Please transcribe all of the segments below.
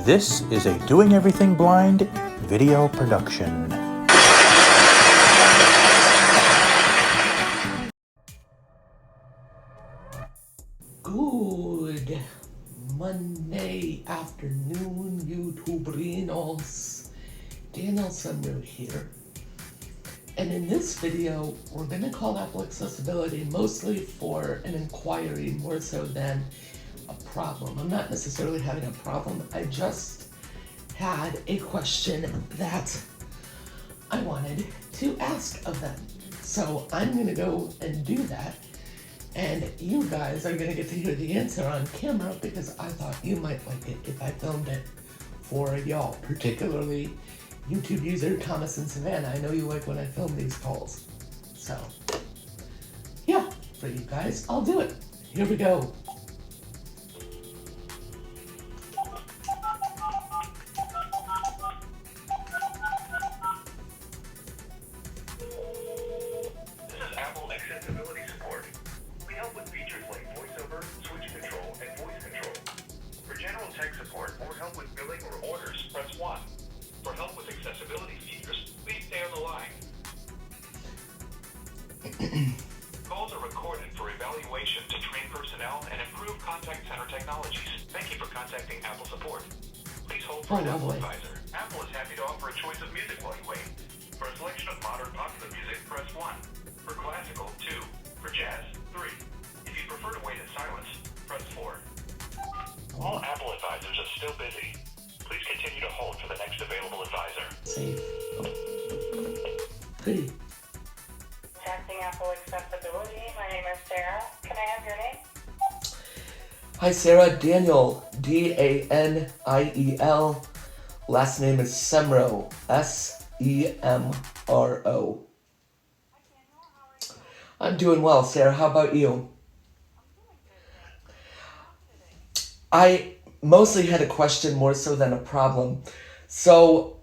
This is a Doing Everything Blind video production. Good Monday afternoon, YouTuberinos. Daniel Sumner here. And in this video, we're going to call Apple Accessibility mostly for an inquiry more so than a problem. I'm not necessarily having a problem. I just had a question that I wanted to ask of them. So I'm going to go and do that. And you guys are going to get to hear the answer on camera because I thought you might like it if I filmed it for y'all, particularly YouTube user Thomas and Savannah. I know you like when I film these calls. So, yeah, for you guys, I'll do it. Here we go. Apple Accessibility Support. We help with features like VoiceOver, Switch Control, and Voice Control. For general tech support or help with billing or orders, press 1. For help with accessibility features, please stay on the line. Calls are recorded for evaluation to train personnel and improve contact center technologies. Thank you for contacting Apple Support. Please hold for an Apple advisor. Apple is happy to offer a choice of music while you wait. For a selection of modern popular music, press 1. For classical, 2. For jazz, 3. If you prefer to wait in silence, press 4. All Apple advisors are still busy. Please continue to hold for the next available advisor. Safe. Goody. Testing Apple Accessibility. My name is Sarah. Can I have your name? Hi Sarah, Daniel, D-A-N-I-E-L. Last name is Semro, S-E-M-R-O. I'm doing well, Sarah. How about you? I mostly had a question more so than a problem. So,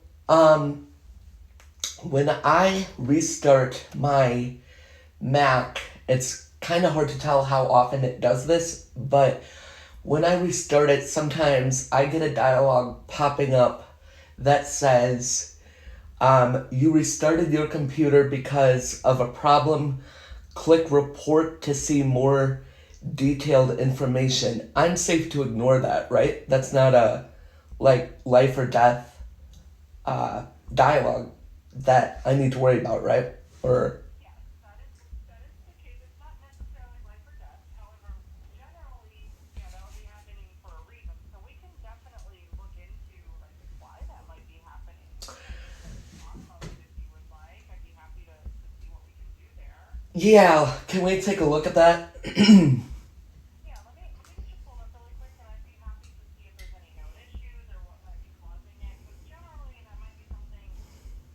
when I restart my Mac, it's kind of hard to tell how often it does this, but when I restart it, sometimes I get a dialog popping up that says, you restarted your computer because of a problem. Click report to see more detailed information. I'm safe to ignore that, right? That's not a life or death dialogue that I need to worry about, right? Or Yes, that is the case. It's not necessarily life or death. However, generally, that will be happening for a reason. So we can definitely look into why that might be happening. If you would like, I'd be happy to see what we can do there. yeah, can we take a look at that? Yeah, let me just pull up really quick, and I'd be happy to see if there's any known issues or what might be causing it. Because generally, that might be something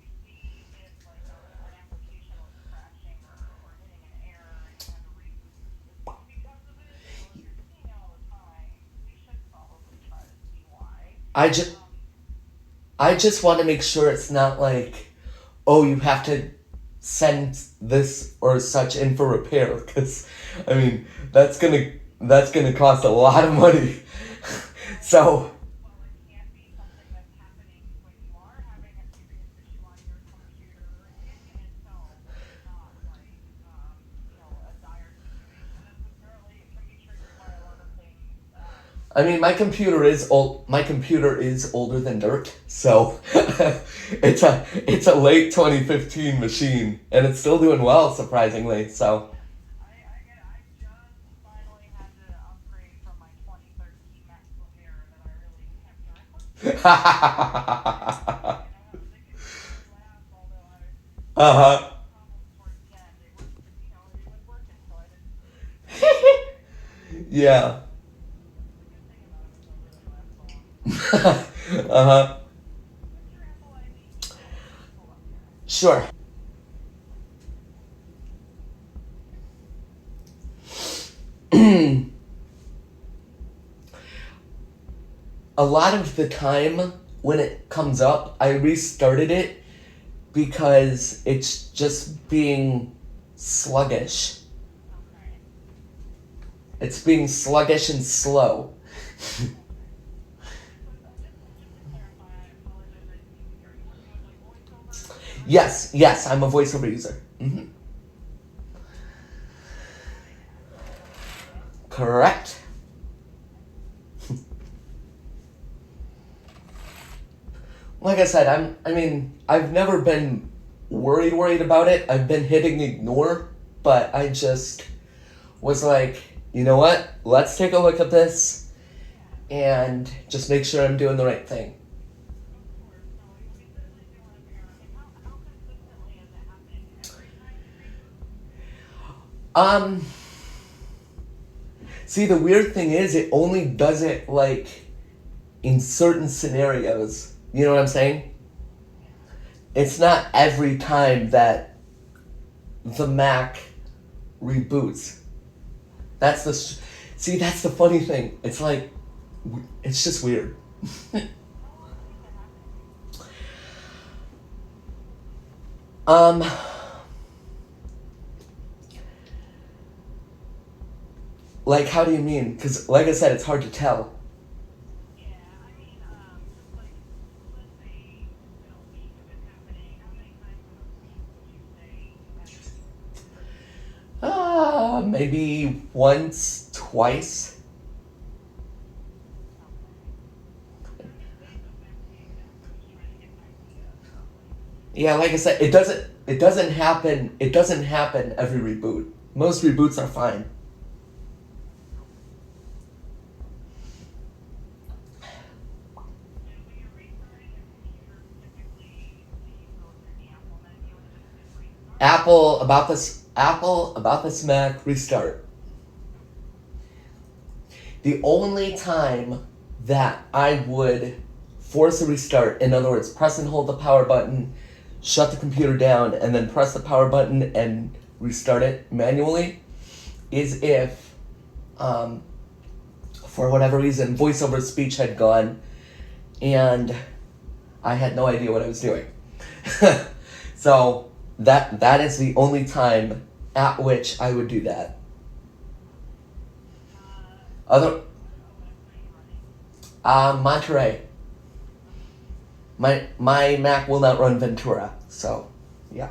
you see if an application was crashing or hitting an error and you had to reboot your system because of it. So if you're seeing it all the time, we should probably try to see why. I just want to make sure it's not like, oh, you have to send this or such in for repair, because I mean that's gonna cost a lot of money. So Well, it can't be something that's happening when you are having a serious issue on your computer in itself. It's not a dire situation necessarily. It can be triggered by a lot of things. I mean, my computer is old. My computer is older than dirt, so it's a late 2015 machine, and it's still doing well, surprisingly. So I get it. I just finally had to upgrade from my 2013 MacBook Air that I really kept track of. And I was thinking it would last, although I uh-huh. problems towards the end. It was working, so I didn't. Yeah. The good thing about it was it really lasts so long. uh-huh. What's your Apple ID? Pull up here. Sure. A lot of the time when it comes up, I restarted it because it's just being sluggish. Okay. It's being sluggish and slow. Just Yes, I'm a voiceover user. Mm-hmm. Correct. Like I said, I've never been worried about it. I've been hitting ignore, but I just was like, you know what? Let's take a look at this and just make sure I'm doing the right thing. See, the weird thing is, it only does it like in certain scenarios. You know what I'm saying? It's not every time that the Mac reboots. That's the funny thing. It's like, it's just weird. Like, how do you mean? Because, like I said, it's hard to tell. Yeah, I mean, just like, let's say, in a week of it happening, how many times in a week would you say you have to? Maybe once, twice. Yeah, like I said, it doesn't happen every reboot. Most reboots are fine. Apple about this Mac restart. The only time that I would force a restart, in other words, press and hold the power button, shut the computer down, and then press the power button and restart it manually, is if, for whatever reason, voice over speech had gone and I had no idea what I was doing. So that is the only time at which I would do that. Monterey. My Mac will not run Ventura, so yeah.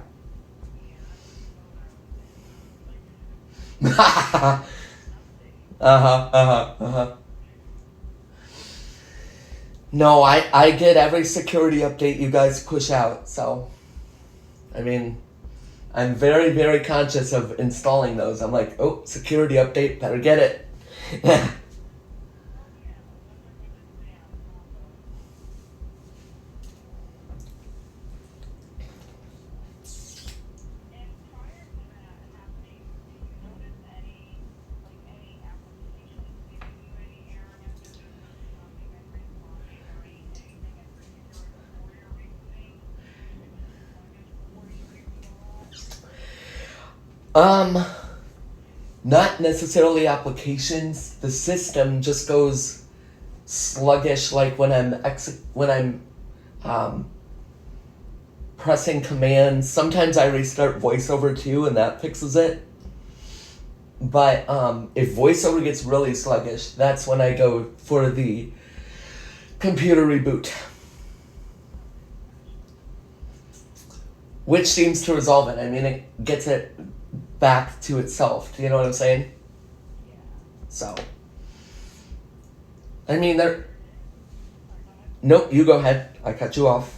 No, I get every security update you guys push out, so I mean, I'm very, very conscious of installing those. I'm like, oh, security update, better get it. Not necessarily applications. The system just goes sluggish, like when I'm pressing commands. Sometimes I restart VoiceOver too, and that fixes it. But if VoiceOver gets really sluggish, that's when I go for the computer reboot, which seems to resolve it. I mean, it gets it back to itself. Do you know what I'm saying? So, I mean, Nope, you go ahead. I cut you off.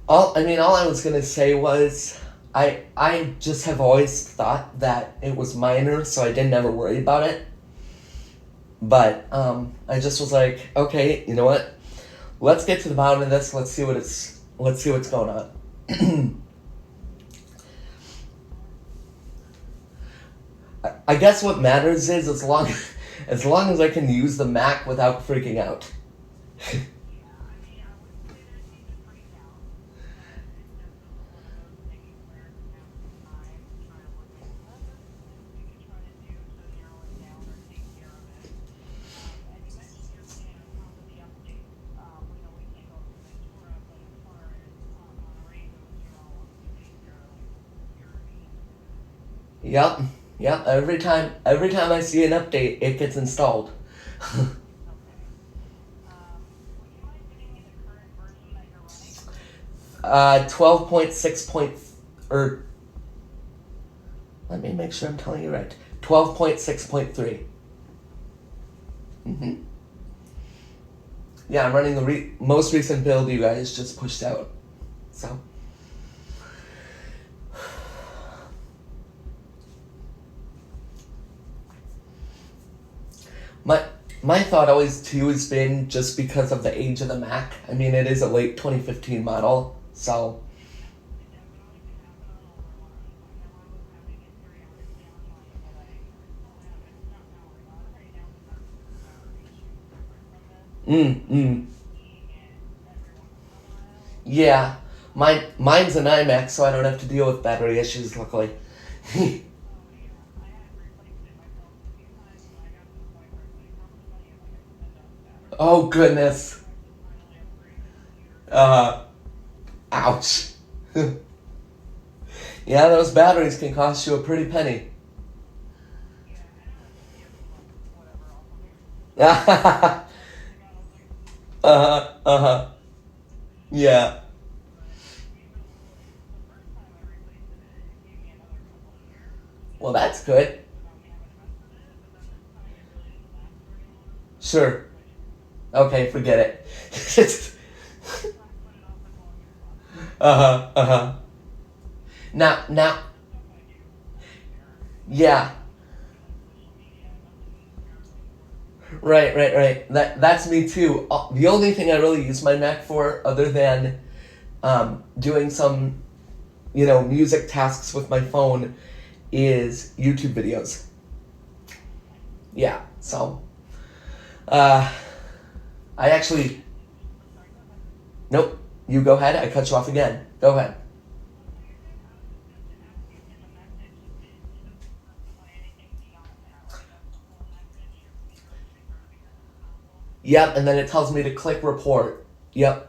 All I was gonna say was, I just have always thought that it was minor, so I didn't ever worry about it. But I just was like, okay, you know what? Let's get to the bottom of this. Let's see what's going on. I guess what matters is as long as I can use the Mac without freaking out. Yep. Yep. Every time I see an update, it gets installed. Okay. Would you mind giving me the current version that you're running? 12.6 or let me make sure I'm telling you right. 12.6.3. Mm-hmm. Yeah, I'm running the most recent build you guys just pushed out. So. My thought always too has been just because of the age of the Mac. I mean, it is a late 2015 model, so. It definitely can happen on older ones. I know I was having it periodically on mine, but I still have it. Not powering on right now because that's just a battery issue separate from this. Seeing it every once in a while. Yeah, mine's an iMac, so I don't have to deal with battery issues. Luckily. Oh yeah, I had replaced it myself a few times, and I got to the point where it's like, how much money am I going to spend on the battery? Oh goodness. So I just finally upgraded here. Ouch. Yeah, those batteries can cost you a pretty penny. Yeah, and I was just getting like whatever off of there. Yeah. But even the first time I replaced it, it gave me another couple of years Well, that's good. without me having to mess with it. But then this time it really didn't last very long. Sure. So I just Okay, forget it. I put it off as long as possible. Now, The stuff I do, I share. yeah. Social media, nothing terribly important. Right. That's me too. The only thing I really use my Mac for, other than doing some, music tasks with my phone, is YouTube videos. Yeah. So, I actually. I'm sorry, go ahead. Nope. You go ahead. I cut you off again. Go ahead. Oh, no, you're good. I was just going to ask you in the message, it doesn't specify anything beyond that, right? That's the full message. Your computer is restarting as a console. Yep. And then it tells me to click report. Yep. Okay.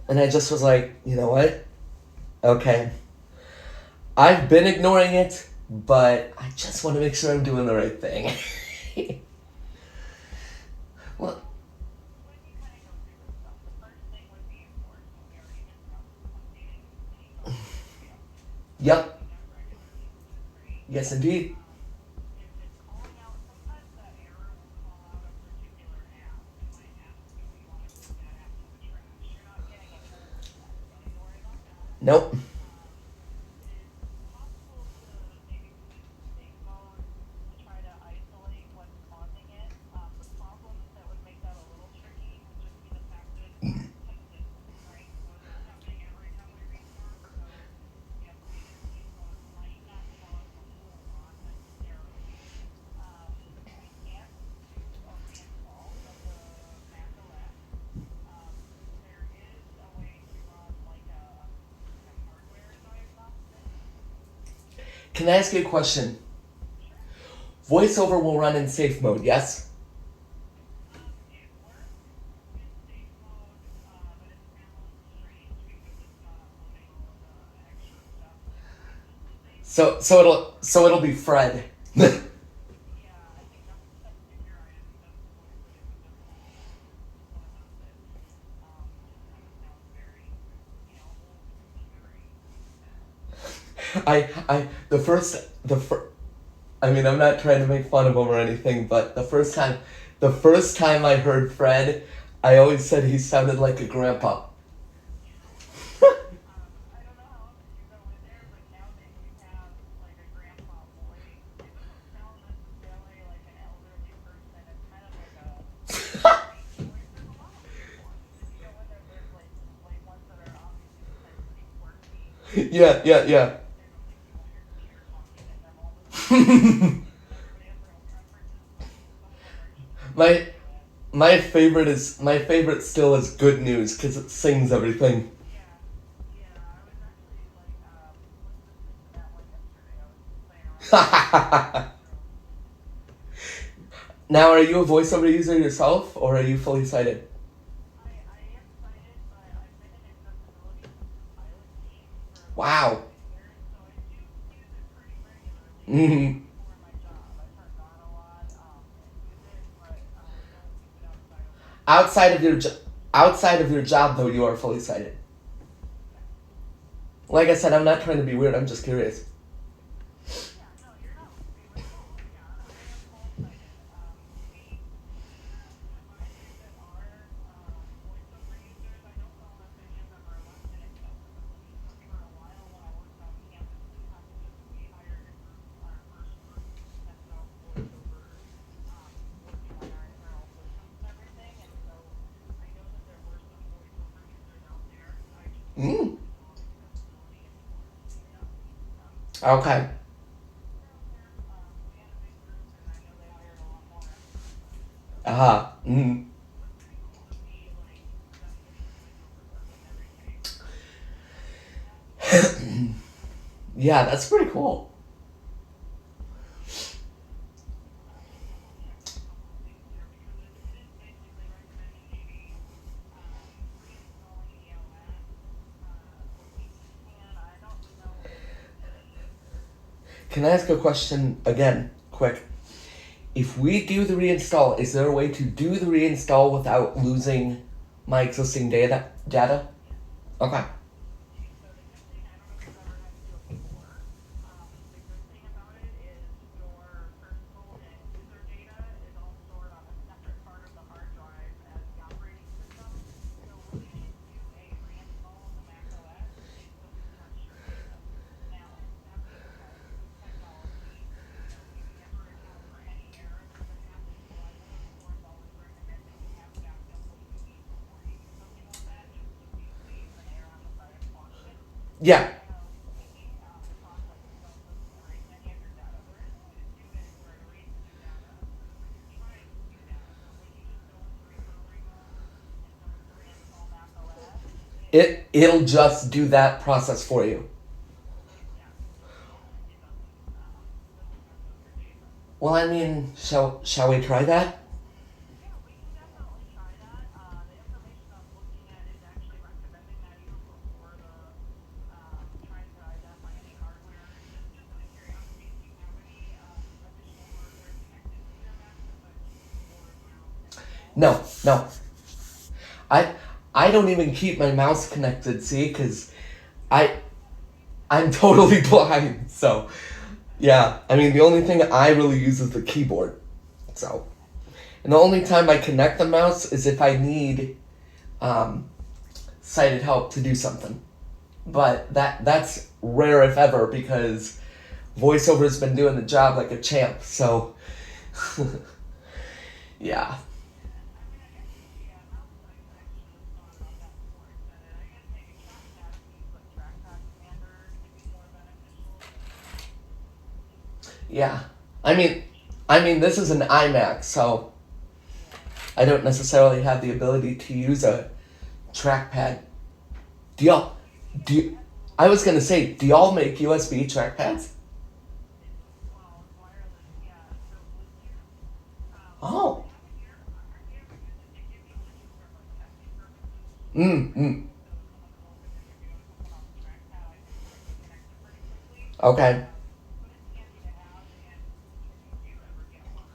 And I just was like, you know what? Okay. I've been ignoring it, but I just want to make sure I'm doing the right thing. Well, When you kind of go through this stuff, the first thing would be, of course, what we already discussed, updating any software that should be updated. yep. Do that regularly, which is great. Yes, indeed. If it's calling out, sometimes that error will call out a particular app and might ask if you want to move that app to the trash. You're not getting any older stuff. Don't even worry about that. Nope. It's possible to maybe put it in safe mode to try to isolate what's causing it. The problem that would make that a little tricky would just be the fact that it's not consistent, right? So it's not happening every time we restart. So the updated safe mode might not cause a whole lot necessarily. We can't do a reinstall of the macOS. There is a way to run like a hardware diagnostic. Can I ask you a question? Sure. VoiceOver will run in safe mode, yes? It works in safe mode, but it sounds strange because it's not uploading all of the extra stuff that uses the safe mode. So it'll be Fred. Yeah, I think you're right. I think that's the voice that it would definitely use. It's one of those that just kind of sounds very, old computery. I mean, I'm not trying to make fun of him or anything, but the first time I heard Fred, I always said he sounded like a grandpa. I don't know how often you go in there, but now that you have like a grandpa voice, it doesn't sound necessarily like an elderly person. It's kind of like a strange voice. There's a lot of weird ones. If you go in there, there's like ones that are obviously potentially quirky. Yeah. They don't think you want your computer talking at them all the time. Everybody has their own preferences, but some of them are just My ridiculous. my favorite still is Good News because it sings everything. Yeah, I was actually like listening to that one yesterday. I was playing around with it in the room. Now, are you a VoiceOver user yourself, or are you fully sighted? I am cited, but I've been in accessibility since the pilot team for about Wow. 7 years, so I do use it Mm-hmm. for my job. I turn it on a lot and use it, but don't use it outside of work. Outside of your job, though, you are fully sighted. Like I said, I'm not trying to be weird. I'm just curious. Yeah, no, you're not weird at all. Yeah, I am full sighted. We have an advisor that are voiceover users. I don't know if any of them are left in accessibility, but for a while when I worked on campus blue packages, we hired a group, our first group, to test out voiceover, working on our internal systems and everything. And so I know that there were some voiceover users out there. I just don't know Mm. if it's all accessibility anymore. So yeah, Okay. they're out there. We had a big group, and I know they hired a lot more after I left. So Mm. it was pretty cool to see like them doing voiceover work and everything. Yeah. Yeah, that's pretty cool. Just want to check a couple of things here because it is basically recommending maybe reinstalling EOS. We can. I don't know if the Can I ask a question again, quick? If we do the reinstall, is there a way to do the reinstall without losing my existing data? Okay. So the good thing, I don't know if you've ever had to do it before. The good thing about it is your personal and user data is all stored on a separate part of the hard drive as the operating system. So when you do a reinstall of the macOS, it doesn't touch your data. Now, that being said, with technology, if you ever account for any errors that could happen, so I would of course always recommend that you have backed up what you need before you do something like that, just to be safe and err on the side of caution. Yeah. Generally speaking, because like you don't erase any of your data, there is a way to do it where it erases your data when you're trying to do that. But when you just go into recovery mode and go to reinstall macOS, It'll just do that process for you. yeah, it doesn't mess up your data. Well, I mean, shall we try that? Yeah, we can definitely try that. The information I'm looking at is actually recommending that even before the trying to identify any hardware. Just out of curiosity, do you have any additional hardware connected to your Mac besides just keyboard, mouse, anything else? No. I don't even keep my mouse connected. See, because I'm totally blind. So, yeah. I mean, the only thing I really use is the keyboard. So, and the only time I connect the mouse is if I need sighted help to do something. But that's rare if ever because VoiceOver's been doing the job like a champ. So, yeah. I mean, I guess the mouse I actually just thought about that before I said it. I guess maybe trackpad, if you use like trackpad commander, could be more beneficial. Yeah. I mean, this is an iMac, so I don't necessarily have the ability to use a trackpad. I was gonna say, do y'all make USB trackpads? Well, wireless, yeah. So Bluetooth. Oh. I have it here. I hardly ever use it. They give me Bluetooth for like testing purposes. Mm. So if someone calls in and you're doing something on the trackpad, I can quickly connect it pretty quickly. Okay. But it's handy to have, and if you do ever get one,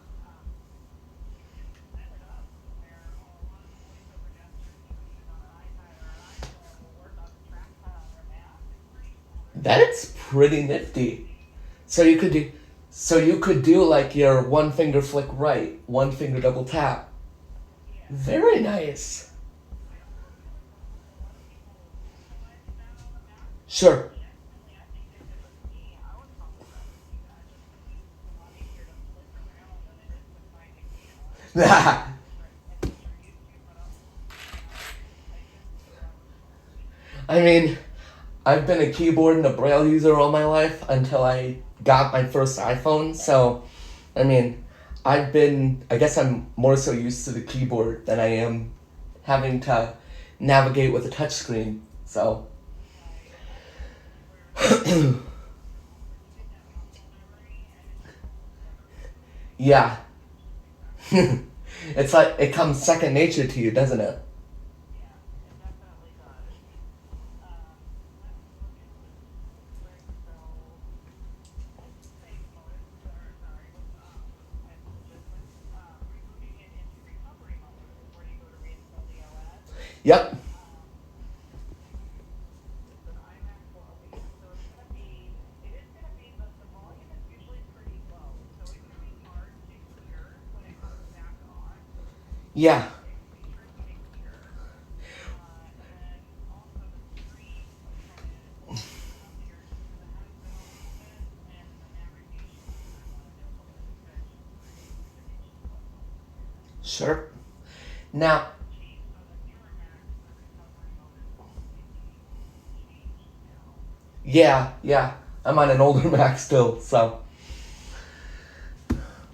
you can set it up where a lot of the voiceover gestures you would use on an iPad or an iPhone will work on the trackpad on your Mac. It's pretty cool. That's pretty nifty. So you could do like your one finger flick right, one finger double tap. Yeah. Very nice. I don't know if you've ever, a lot of people utilize that on the Mac. Sure. Genuinely, I think if it was me, I would probably rather do that just because it's a lot easier to flick around than it is to find a keyboard. And what you're used to, but also type in, so I would I mean, I've been a keyboard and a braille user all my life until I got my first iPhone. So, I mean, I guess I'm more so used to the keyboard than I am having to navigate with a touchscreen. So, right. Whereas when you get that muscle memory and it just holds together really quickly. yeah. It's just exactly. It's like it comes second nature to you, doesn't it? Yeah, it definitely does. Let me look at this real quick. So this is safe mode. Yep. It's an iMac 12, so it's gonna be, the volume is usually pretty low, so it can be hard to hear when it comes back on. Yeah. It can be tricky to hear. And then also the screen kind of appears to the headset a little bit, and the navigation kind of is a little bit sketchy. Sure. Now, Cheap, so the newer Macs, the recovery mode is completely changed now. yeah. I'm on an older Mac still, so.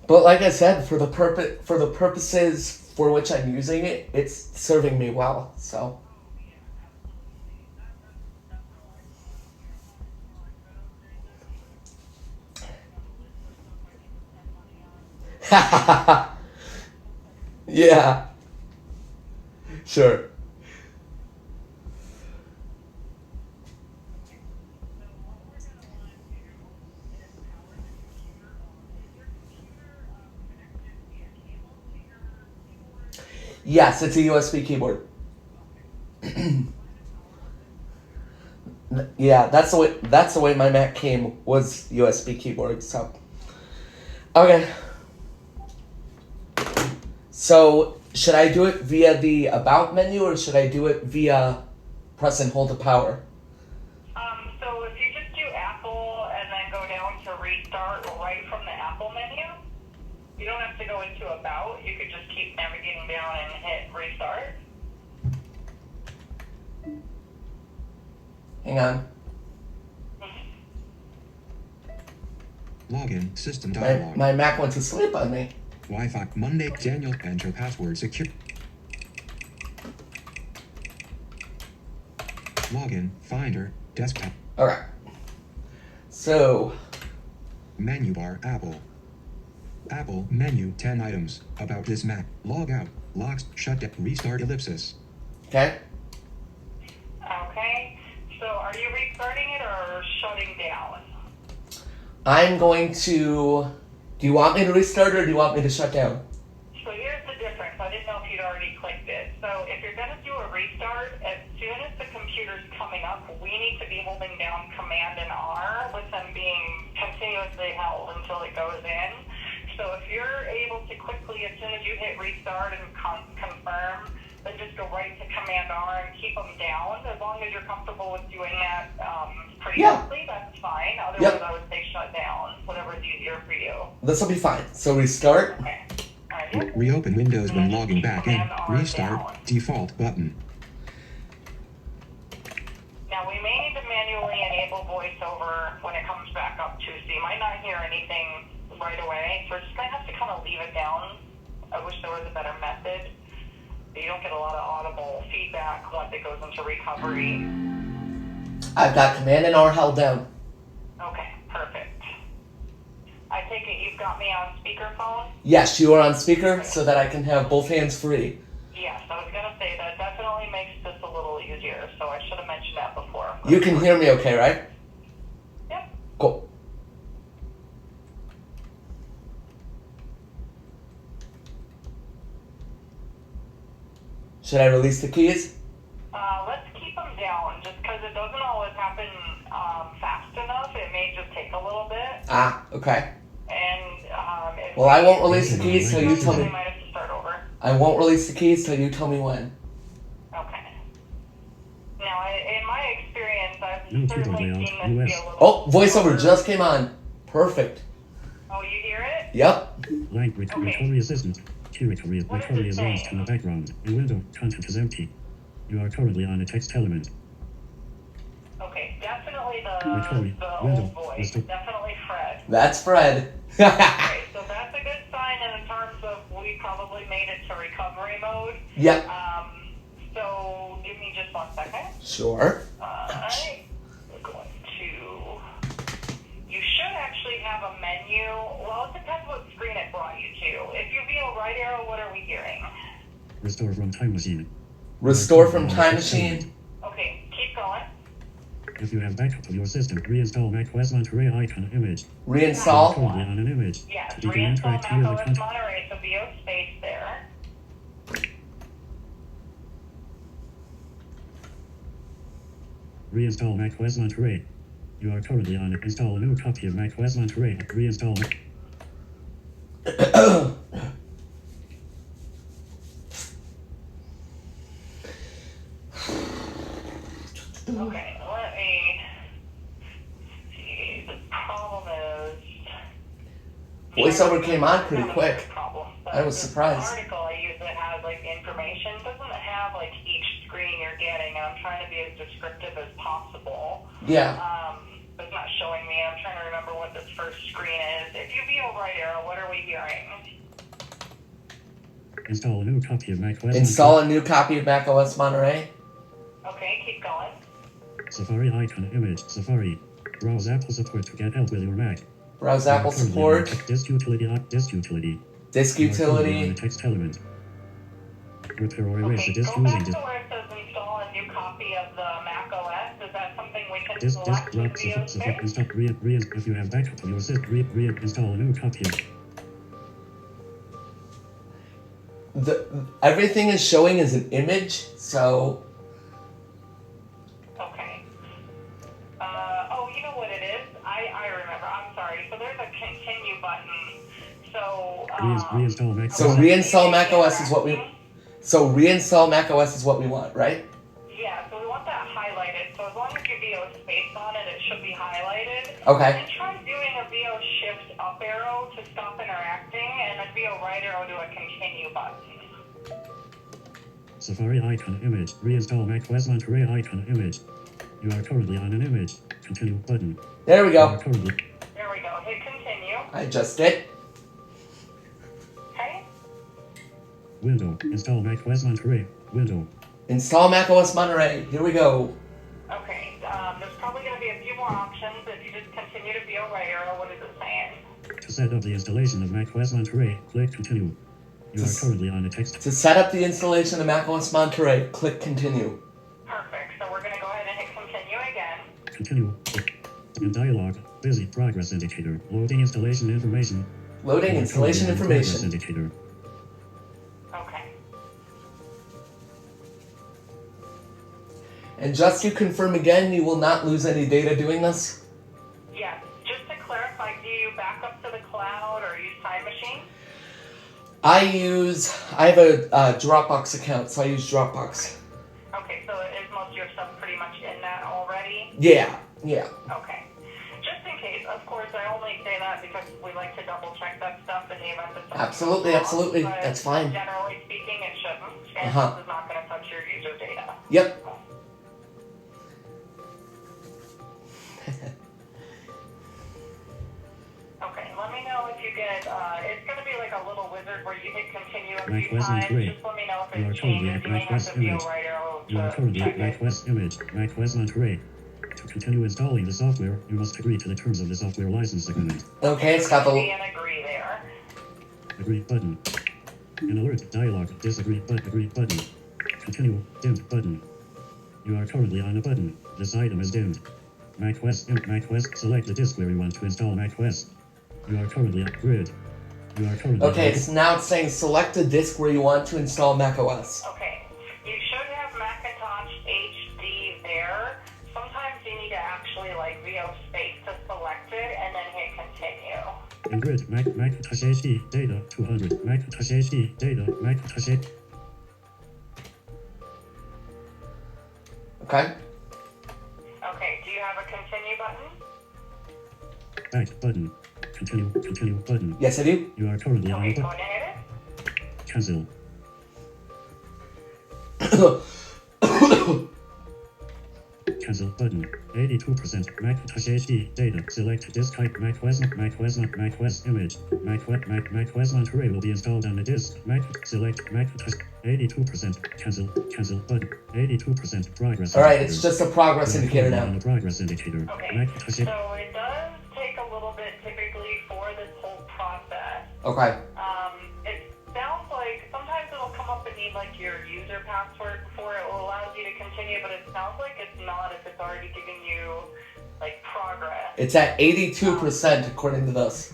But like I said, for the purposes for which I'm using it, it's serving me well. So. Oh yeah, absolutely. That's how I feel. You know, when I could upgrade this, it's on the list of stuff I need to spend money on. Yeah. Sure. So what we're gonna want to do is power the computer on. Is your computer connected via cable to your keyboard? Yes, it's a USB keyboard. Okay. Find a power on this computer. Yeah, that's the way my Mac came, was USB keyboard. So. Okay. So, should I do it via the About menu, or should I do it via press and hold the power? So if you just do Apple and then go down to restart right from the Apple menu, you don't have to go into About. You could just keep navigating down and hit restart. Hang on. Login system dialog. My Mac went to sleep on me. Wi-Fi Monday. Daniel, enter password secure. Login Finder desktop Okay. So, menu bar Apple. Apple menu 10 items about this Mac. Log out. Locks shut down. Restart ellipsis. okay. Okay. So are you restarting it or shutting down? I'm going to. Do you want me to restart or do you want me to shut down? So here's the difference. I didn't know if you'd already clicked it. So if you're going to do a restart, as soon as the computer's coming up, we need to be holding down Command and R with them being continuously held until it goes in. So if you're able to quickly, as soon as you hit restart and confirm, then just go right to Command R and keep them down. As long as you're comfortable with doing that pretty quickly, that's fine. Otherwise, I would say shut down, whatever is easier for you. This will be fine. So restart. Okay. All right. Reopen Windows when logging back in. Restart default button. Now we may need to manually enable voiceover when it comes back up too, so you might not hear anything right away. So we're just going to have to kind of leave it down. I wish there was a better method. You don't get a lot of audible feedback once it goes into recovery. I've got Command and R held down. Okay, perfect. I take it you've got me on speakerphone? Yes, you are on speaker so that I can have both hands free. Yes, I was going to say that definitely makes this a little easier, so I should have mentioned that before. You can hear me okay, right? Yep. Cool. Should I release the keys? Let's keep them down, just because it doesn't always happen fast enough. It may just take a little bit. Ah, okay. And Well, I won't release the keys till you tell we me. might have to start over. I won't release the keys till you tell me when. Okay. Now, in my experience, I've No certainly keyboard seen layout, this be a US. little. Oh, voiceover just came on. Perfect. Oh, you hear it? Yep. Language Okay. recovery assistant. Key recovery What does recovery it is say? lost in the background. In window, content is empty. You are currently on a text element. Okay, definitely Recovery. the Window. old voice. List of- Definitely Fred. That's Fred. Okay, so that's a good sign in terms of we probably made it to recovery mode. Yep. So give me just 1 second. Sure. Alright, we're going to. You should actually have a menu. Well, it depends what screen it brought you to. If you view right arrow, what are we hearing? Restore from time machine. Restore from time machine. Okay, keep going. If you have backup of your system, reinstall macOS Monterey icon image. You are Reinstall. currently on an image. Yes, To begin reinstall interact via the macOS content. Monterey, so VO space there. Reinstall macOS Monterey. You are currently on it. Install a new copy of macOS Monterey. Reinstall. Okay, let me see. The problem is... Voiceover came on pretty Not a quick. big problem, but I was the surprised. article I use that has like information doesn't have like each screen you're getting, and I'm trying to be as descriptive as possible. Yeah. But it's not showing me. I'm trying to remember what this first screen is. If you view right arrow, what are we hearing? Install a new copy of macOS. Install a new copy of macOS Monterey. Okay, keep going. Safari icon image. Safari. Browse Apple support to get help with your Mac. Browse You are Apple currently on support. Disk utility. Disk utility. Disk You are currently on utility. a text element. Repair or erase the Okay, disk go using back disk. to where it says install a new copy of the Mac OS. Is that something we can Disk select with drop VO support. space? Install if you have backup of your system. Reinstall a new copy of. Everything is showing as an image, so Okay. Oh, you know what it is? I remember. I'm sorry. So there's a continue button. So, Reinstall Mac. So reinstall macOS is what we want, right? Yeah, so we want that highlighted. So as long as you VO space on it, it should be highlighted. Okay. And try doing a VO shift up arrow to stop interacting, and a VO right arrow to a continue button. Safari icon image. Reinstall macOS Monterey icon image. You are currently on an image. Continue button. There we You are go. currently. There we go. Hit continue. I just did. Okay. Window. Install macOS Monterey. Window. Install macOS Monterey. Here we go. Okay. There's probably going to be a few more options. If you just continue to VO right arrow, what is it saying? To set up the installation of macOS Monterey, click continue. You are currently on a text. To set up the installation of macOS Monterey, click continue. Perfect. So we're going to go ahead and hit continue again. Continue. In dialog, busy progress indicator. Loading installation information. Loading You are installation currently on progress information. indicator. Okay. And just to confirm again, you will not lose any data doing this? Yes. Just to clarify, do you back up to the cloud or use Time Machine? I have a Dropbox account, so I use Dropbox. Okay, so is most of your stuff pretty much in that already? Yeah. Okay. Just in case, of course, I only say that because we like to double check that stuff in the event that something Absolutely, goes wrong, absolutely. but That's fine. Generally speaking, it shouldn't, and Uh-huh. this is not going to touch your user data. Yep. Okay, let me know if you get, it's going to be like a little wizard where you hit continue a few macOS times. Monterey. Just let me know if You are it currently changes. at You may have macOS to view image. right arrow You are to currently check at it. macOS image. macOS Monterey. To continue installing the software, you must agree to the terms of the software license agreement. Okay, it's got See the... and agree there. Agree button. An alert dialog. Disagree but agree button. Continue dimmed button. You are currently on a button. This item is dimmed. macOS macOS. Select the disk where you want to install macOS. You are currently at grid. You are currently Okay, it's now it's saying select a disk where you want to install macOS. Okay, you should have Macintosh HD there. Sometimes you need to actually like VO space to select it and then hit continue. in grid. Macintosh HD data 200. Macintosh HD data. Macintosh HD. Okay? Okay, do you have a continue button? Back button. Continue button. Yes, I do. You are currently on a Okay, go button. ahead and hit it. Cancel. Cancel button. 82%. Macintosh HD data. Select disk type macOS image. macOS Monterey will be installed on the disk. Select Macintosh 82%. Cancel button. 82% progress. Alright, indicator. it's just a progress You are indicator currently on now. the progress indicator. Okay, Macintosh so it does take a little bit typically for this whole process. Okay. It sounds like sometimes it'll come up and need like your user password before it will allow you to continue, but it sounds like it's not if it's already giving you like progress. It's at 82% according to this.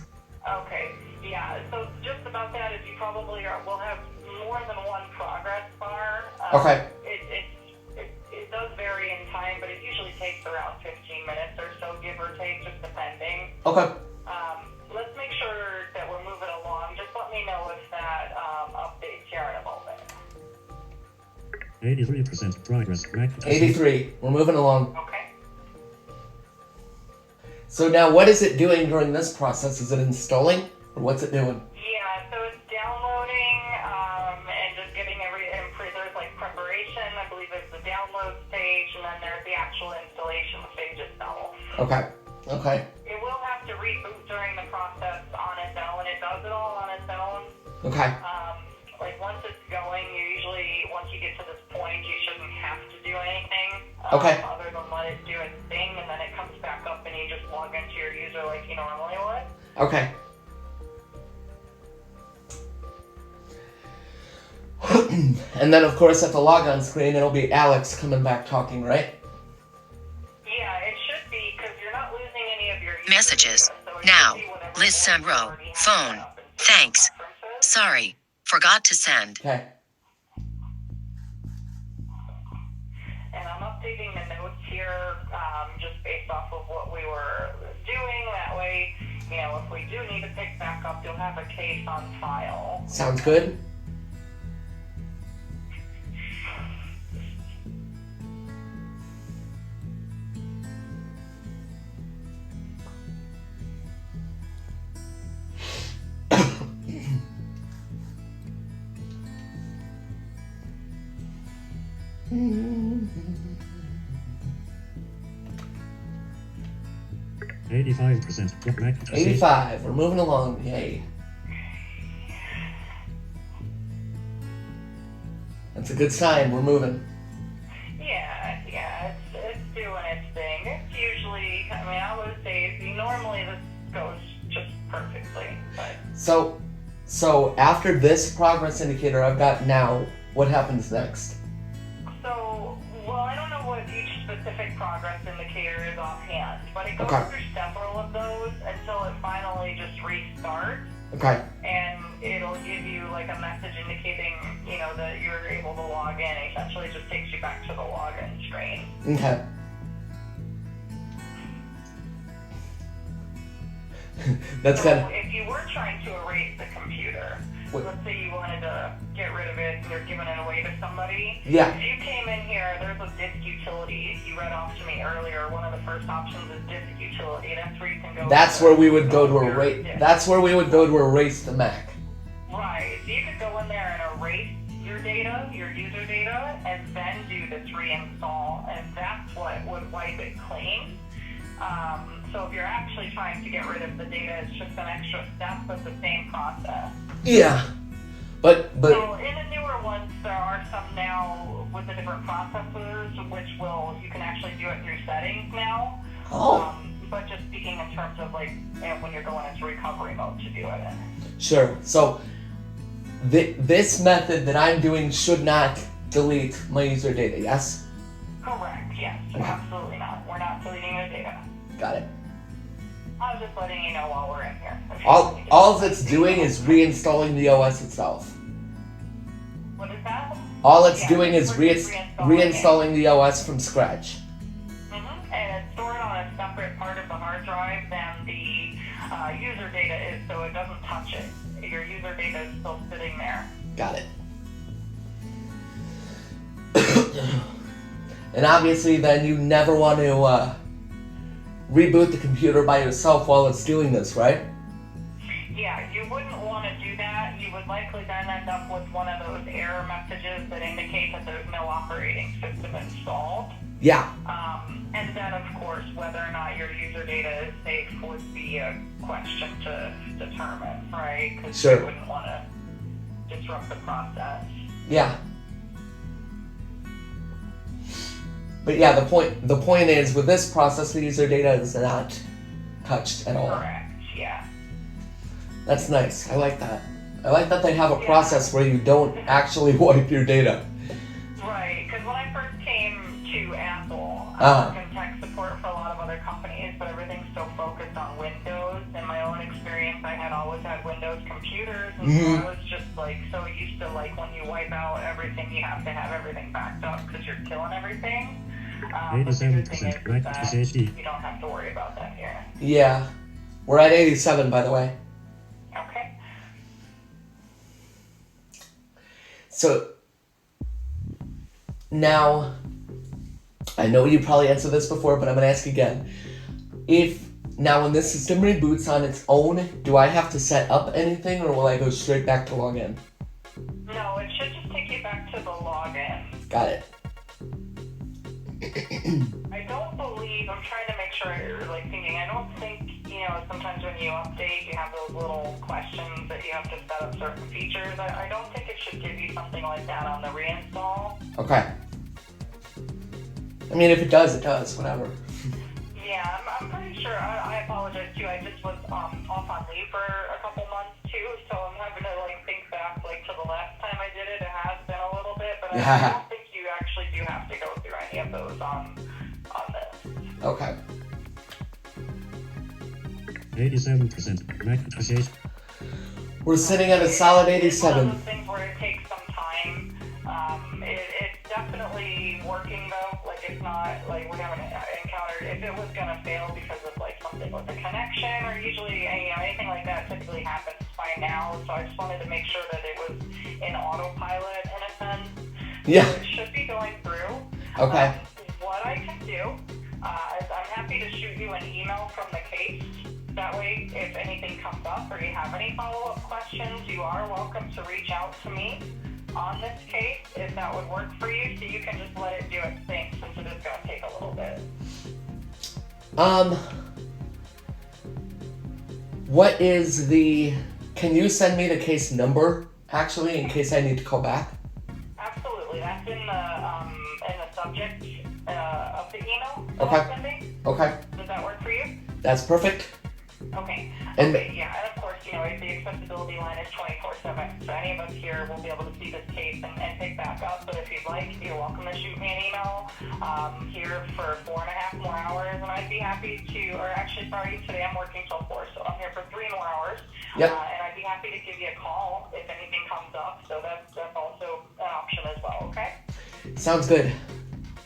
Okay, yeah, so just about that is you probably will have more than one progress bar. Okay. It does vary in time, but it usually takes takes around 15 minutes or so, give or take, just depending. Okay. Let's make sure that we're moving along. Just let me know if that updates here in a moment. 83% progress. Mac 83. We're moving along. Okay. So now what is it doing during this process? Is it installing? Or what's it doing? Yeah, so it's downloading and just getting there's like preparation. I believe there's the download stage, and then there's the actual installation stage itself. Okay. Okay. It will have to reboot during the process on its own. It does it all on its own. Okay. Like once it's going, once you get to this point, you shouldn't have to do anything. Okay. Other than let it do its thing, and then it comes back up and you just log into your user like you normally would. Okay. And then, of course, at the logon screen, it'll be Alex coming back talking, right? Yeah, it should be, because you're not losing any of your user Messages. data, so it Now. should be whatever Liz you Sunrow. already have Phone. set up in Thanks. preferences. Sorry. Forgot to send. Okay. And I'm updating the notes here just based off of what we were doing. That way, if we do need to pick back up, you'll have a case on file. Sounds good. Mm-hmm. 85%. Mac 85. We're moving along. Yay. That's a good sign. We're moving. Yeah, it's doing its thing. It's usually, I would say, normally this goes just perfectly, but... So after this progress indicator I've got now, what happens next? I don't know what each specific progress indicator is offhand, but it goes Okay. through several of those until it finally just restarts, Okay. and it'll give you like a message indicating, that you're able to log in. Essentially, it just takes you back to the login screen. Okay. That's So kind of... if you were trying to erase the computer, What? let's say you wanted to get rid of it and you're giving it away to somebody. Yeah. If you came in here, there's a disk utility. You read off to me earlier. One of the first options is disk utility. That's where you can go. That's to where we would go to your erase. disk. That's where we would go to erase the Mac. Right. So you could go in there and erase your data, your user data, and then do this reinstall, and that's what would wipe it clean. So if you're actually trying to get rid of the data, it's just an extra step, but the same process. Yeah. But So in the newer ones, there are some now with the different processors, which you can actually do it through settings now. But just speaking in terms of when you're going into recovery mode to do it in. sure. So this method that I'm doing should not delete my user data. Yes. Correct. Yes. Absolutely not. We're not deleting your data. Got it. I was just letting you know while we're in here. All it's doing is reinstalling the OS itself. What is that? All it's Yeah, doing is we're just reinstalling the OS from scratch. And it's stored on a separate part of the hard drive than the user data is, so it doesn't touch it. Your user data is still sitting there. Got it. And obviously then you never want to reboot the computer by yourself while it's doing this, right? Yeah, you wouldn't want to do that. You would likely then end up with one of those error messages that indicate that there's no operating system installed. Yeah. And then, of course, whether or not your user data is safe would be a question to determine, right? Because Sure. you wouldn't want to disrupt the process. Yeah. But yeah, the point is with this process the user data is not touched at all. Correct, yeah. That's nice. I like that. I like that they have a Yeah. process where you don't actually wipe your data. Right, because when I first came to Apple, I Uh-huh. worked in tech support for a lot of other companies, but everything's so focused on Windows. In my own experience, I had always had Windows computers, and so I was just so used to when you wipe out everything, you have to have everything backed up because you're killing everything. The good thing 87% is Mac that SSD. you don't have to worry about that here. Yeah. We're at 87, by the way. Okay. So, now, I know you probably answered this before, but I'm going to ask again. Now when this system reboots on its own, do I have to set up anything, or will I go straight back to login? No, it should just take you back to the login. Got it. I don't believe, I'm trying to make sure you're like thinking, I don't think, sometimes when you update, you have those little questions that you have to set up certain features. I don't think it should give you something like that on the reinstall. Okay. I mean, if it does, it does, whatever. Yeah, I'm pretty sure. I apologize too. I just was off on leave for a couple months too, so I'm having to think back to the last time I did it. It has been a little bit, but Yeah. I don't think you actually do have to go through any of those on this. Okay. 87% Mac SSD. We're sitting at a solid It's one of 87. those things where it takes some time. It's definitely working though. It's not we haven't encountered if it was gonna fail because of something with the connection or usually anything like that typically happens by now. So I just wanted to make sure that it was in autopilot in a sense. Yeah. So it should be going through. Okay. What I can do is I'm happy to shoot you an email from the case. That way, if anything comes up or you have any follow-up questions, you are welcome to reach out to me on this case if that would work for you, so you can just let it do its thing since it is going to take a little bit. What is can you send me the case number, actually, in case I need to call back? Absolutely. That's in the subject of the email that Okay. I'm sending. Okay. Does that work for you? That's perfect. Okay. And- Yeah, and of course, the accessibility line is 24/7, so any of us here will be able to see this case and pick back up. But if you'd like, you're welcome to shoot me an email here for 4.5 more hours, and I'd be happy to. Or actually, sorry, today I'm working till 4, so I'm here for 3 more hours. Yep. And I'd be happy to give you a call if anything comes up. So that's also an option as well. Okay. Sounds good.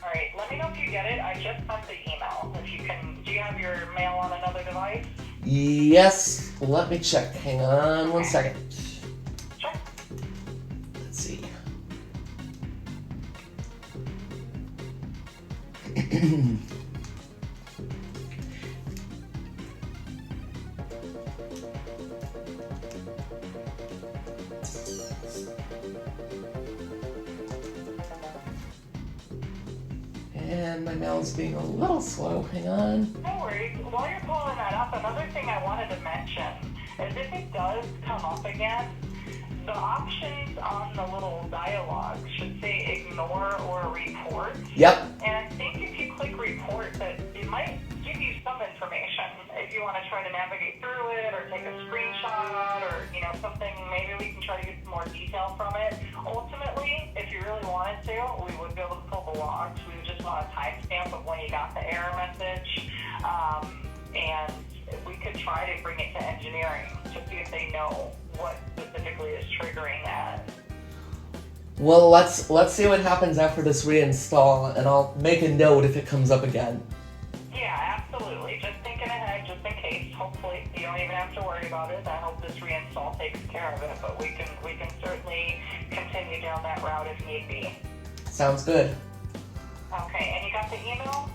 All right. Let me know if you get it. I just sent the email. If you can, do you have your mail on another device? Yes. Let me check. Hang on one second. Sure. Let's see. And my mail's being a little slow. Hang on. No worries. While you're pulling that up, another thing I wanted to mention is if it does come up again, the options on the little dialogue should say ignore or report. Yep. And I think if you click report, that it might give you some information if you want to try to navigate through it or take a screenshot or something. Maybe we can try to get some more detail from it. Ultimately, if you really wanted to, we would be able to pull the logs. We would just want a timestamp of when you got the error message, and we could try to bring it to engineering to see if they know what specifically is triggering that. Well, let's see what happens after this reinstall, and I'll make a note if it comes up again. Yeah, absolutely. Just thinking ahead, just in case. Hopefully, you don't even have to worry about it. I hope this reinstall takes care of it, but we can certainly continue down that route if need be. Sounds good. Okay, and you got the email?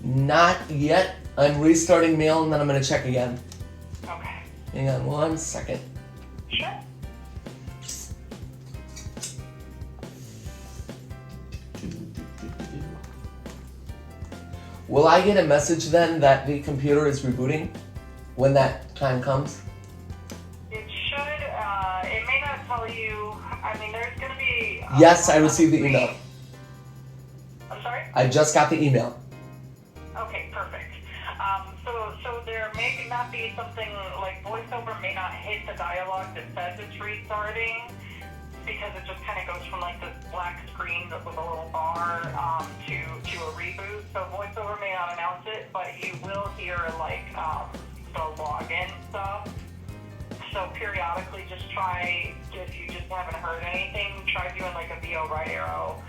Not yet. I'm restarting mail, and then I'm gonna check again. Okay. Hang on one second. Sure. Will I get a message then that the computer is rebooting when that time comes? It should, it may not tell you, I mean, there's going to be... Yes, I received the email. I'm sorry? I just got the email. Okay, perfect. So there may not be something, like VoiceOver may not hit the dialogue that says it's restarting, because it just kind of goes from this black screen with a little bar to a reboot. So VoiceOver may not announce it, but you will hear the login stuff. So periodically just try, if you just haven't heard anything, try doing a VO right arrow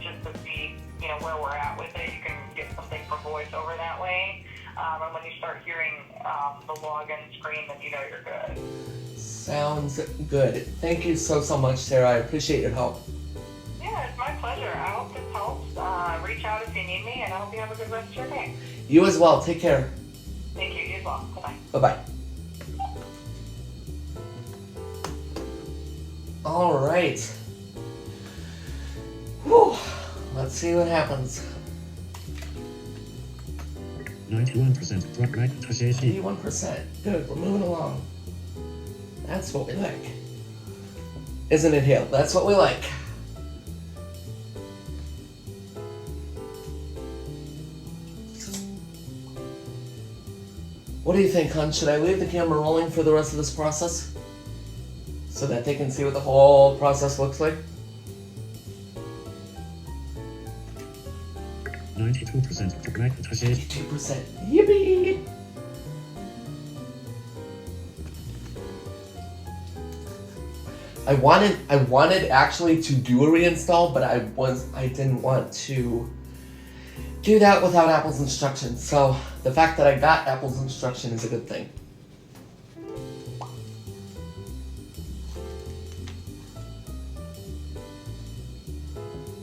just to see where we're at with it. You can get something for voice over that way. And when you start hearing the login screen, then you know you're good. Sounds good. Thank you so much, Sarah. I appreciate your help. Yeah, it's my pleasure. I hope this helps. Reach out if you need me, and I hope you have a good rest of your day. You as well. Take care. Thank you. You as well. Bye-bye. Bye-bye. All right. Whew. Let's see what happens. 91% from Macintosh HD. 81%. Good. We're moving along. That's what we like. Isn't it, Hale? That's what we like. What do you think, hon? Should I leave the camera rolling for the rest of this process? So that they can see what the whole process looks like? 92% from Macintosh HD. 82%. Yippee! I wanted actually to do a reinstall, but I didn't want to do that without Apple's instructions. So the fact that I got Apple's instruction is a good thing.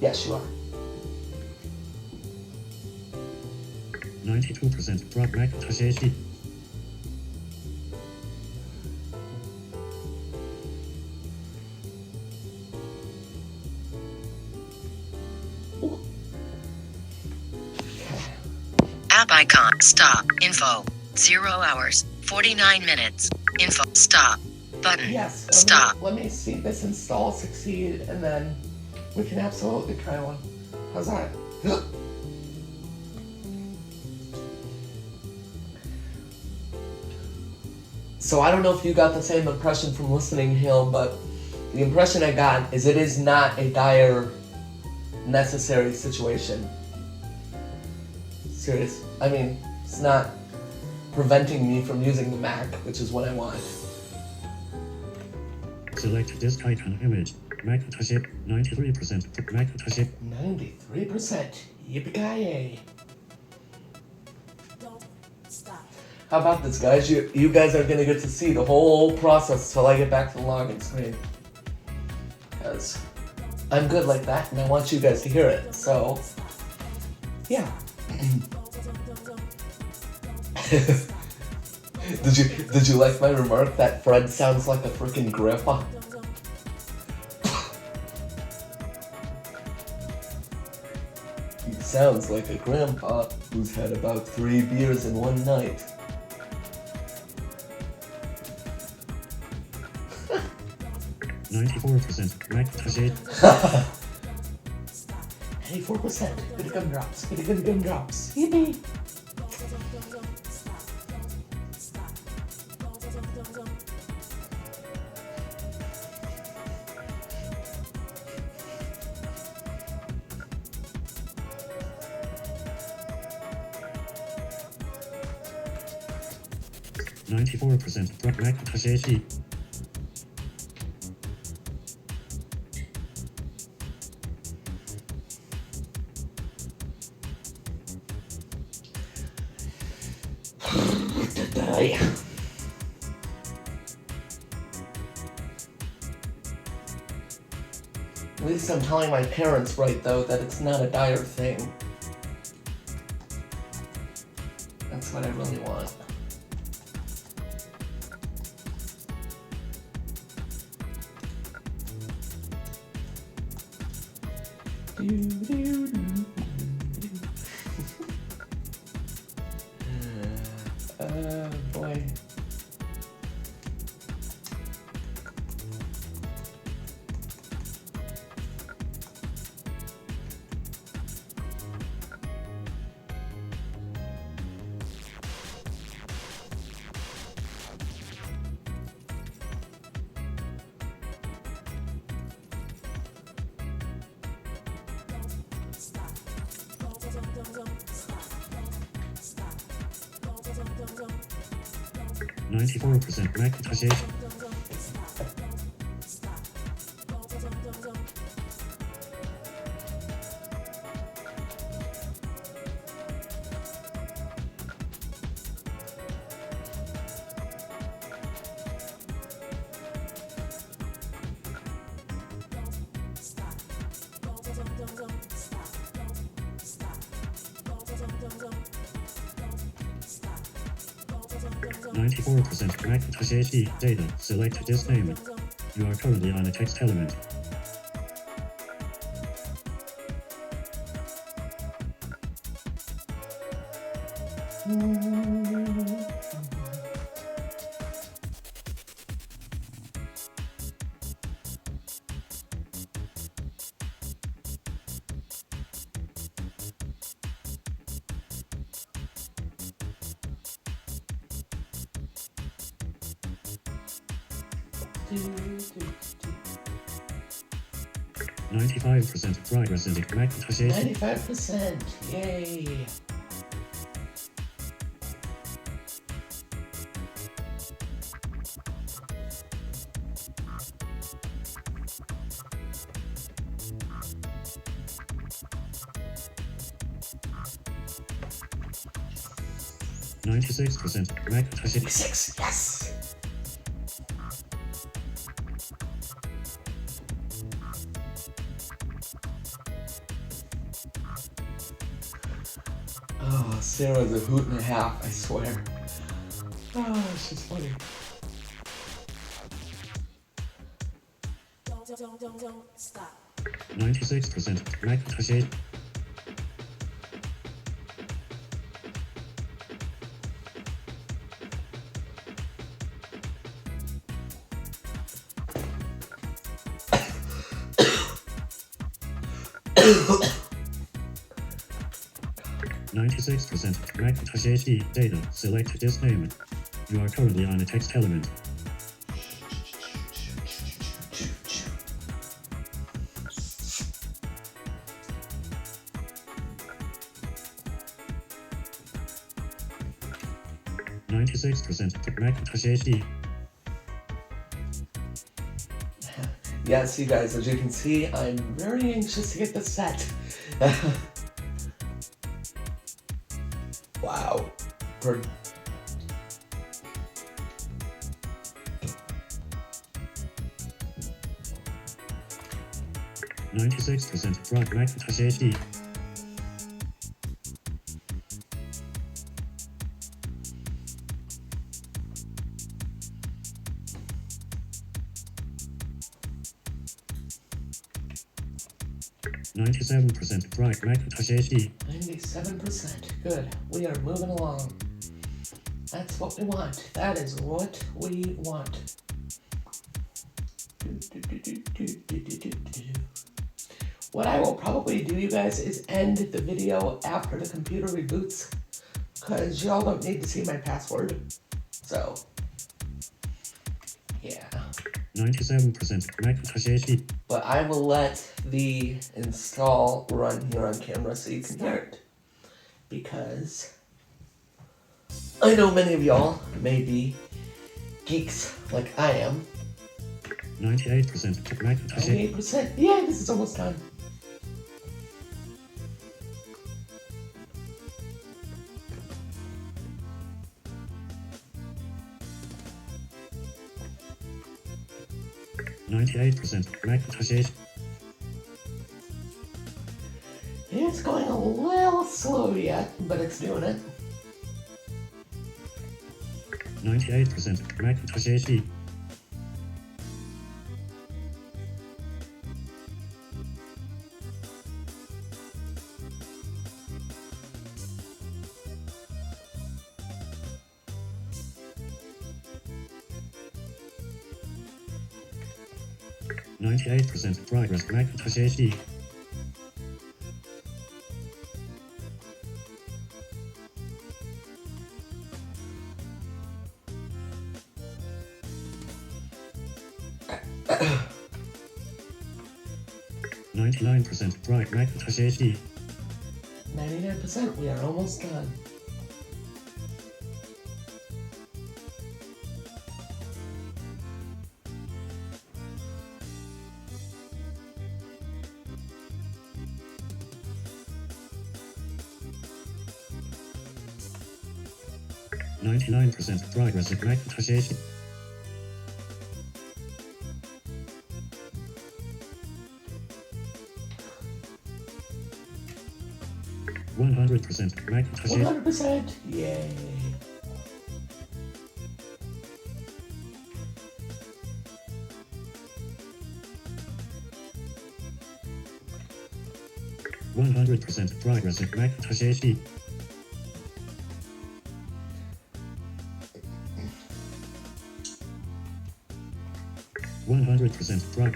Yes, you are. 92% from Macintosh HD. App icon. Stop. Info. 0 hours. 49 minutes. Info. Stop. Button. Yes. Stop. Let me see this install succeed, and then we can absolutely try one. How's that? So I don't know if you got the same impression from listening to him, but the impression I got is it is not a dire, necessary situation. Serious. I mean, it's not preventing me from using the Mac, which is what I want. Select disk icon image. Macintosh 93% from Macintosh 93%. Yippee-ki-yay. Don't stop. How about this, guys? You guys are gonna get to see the whole process till I get back to the login screen. Because I'm good like that, and I want you guys to hear it. So, yeah. Did you like my remark that Fred sounds like a freaking grandpa? He sounds like a grandpa who's had about 3 beers in one night. 94% Macintosh 84%. Goody gumdrops. Goody goody gumdrops. Yippee. .94% from Macintosh HD. At least I'm telling my parents right, though, that it's not a dire thing. That's what I really want. Boy. Stop. 94% Macintosh HD. 94% Macintosh HD data. Select disk name. You are currently on a text element. Do, do, 95% progress in the Macintosh HD. 95%. Yay. Macintosh HD. 6. Yes. Oh, Sarah's a hoot and a half, I swear. Oh, she's funny. Don't stop. 96% Macintosh HD. Macintosh HD data. Select disk name. You are currently on a text element. Macintosh HD. Yes, you guys, as you can see, I'm very anxious to get this set. Wow. 96% Macintosh HD. Macintosh HD. 97%. Good. We are moving along. That's what we want. That is what we want. What I will probably do, you guys, is end the video after the computer reboots, because y'all don't need to see my password. So, yeah. 97% Macintosh HD. But I will let the install run here on camera so you can hear it. Because I know many of y'all may be geeks like I am. 98% Macintosh HD. 98%. Yeah, this is almost done. Macintosh HD. It's going a little slow yet, but it's doing it. 98% Macintosh HD. Progress Macintosh HD. 99% bright Macintosh HD. 99%. We are almost done. Progress of Macintosh HD. 100% Macintosh HD. 100%. Yay. 100% progress at Macintosh HD.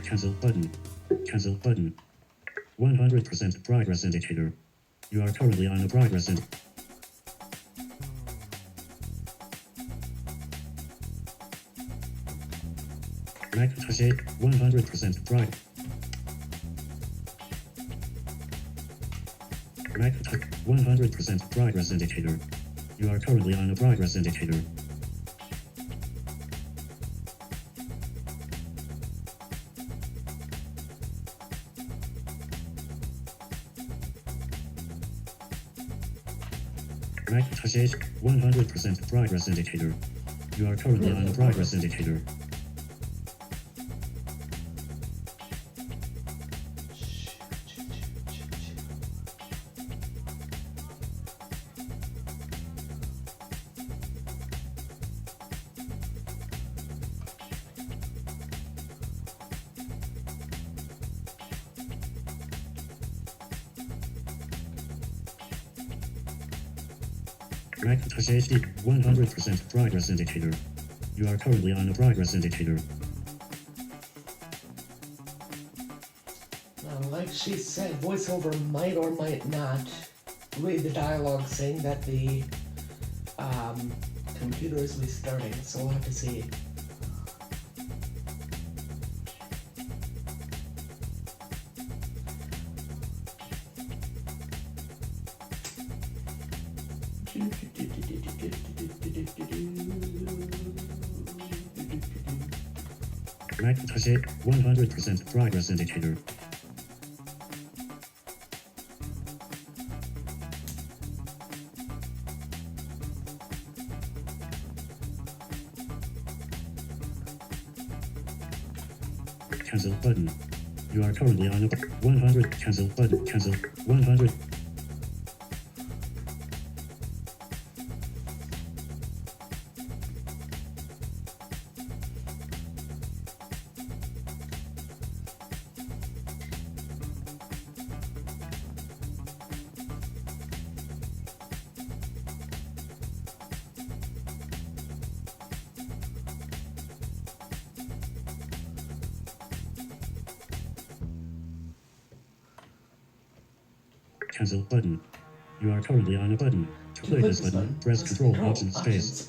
Cancel button. Cancel button. 100% progress indicator. You are currently on a progress indicator. Macintosh 8, 100% progress. Macintosh 100% progress indicator. You are currently on a progress indicator. Macintosh 8, 100% progress indicator. You are currently on a progress indicator. Macintosh HD, 100% progress indicator. You are currently on a progress indicator. Now, like she said, voiceover might or might not read the dialogue saying that the computer is restarting, so we'll have to see. Macintosh 8, 100% progress indicator. Cancel button. You are currently on a 100 cancel button. Cancel 100. Cancel button. You are currently on a button. To play this button, press Control Option Space.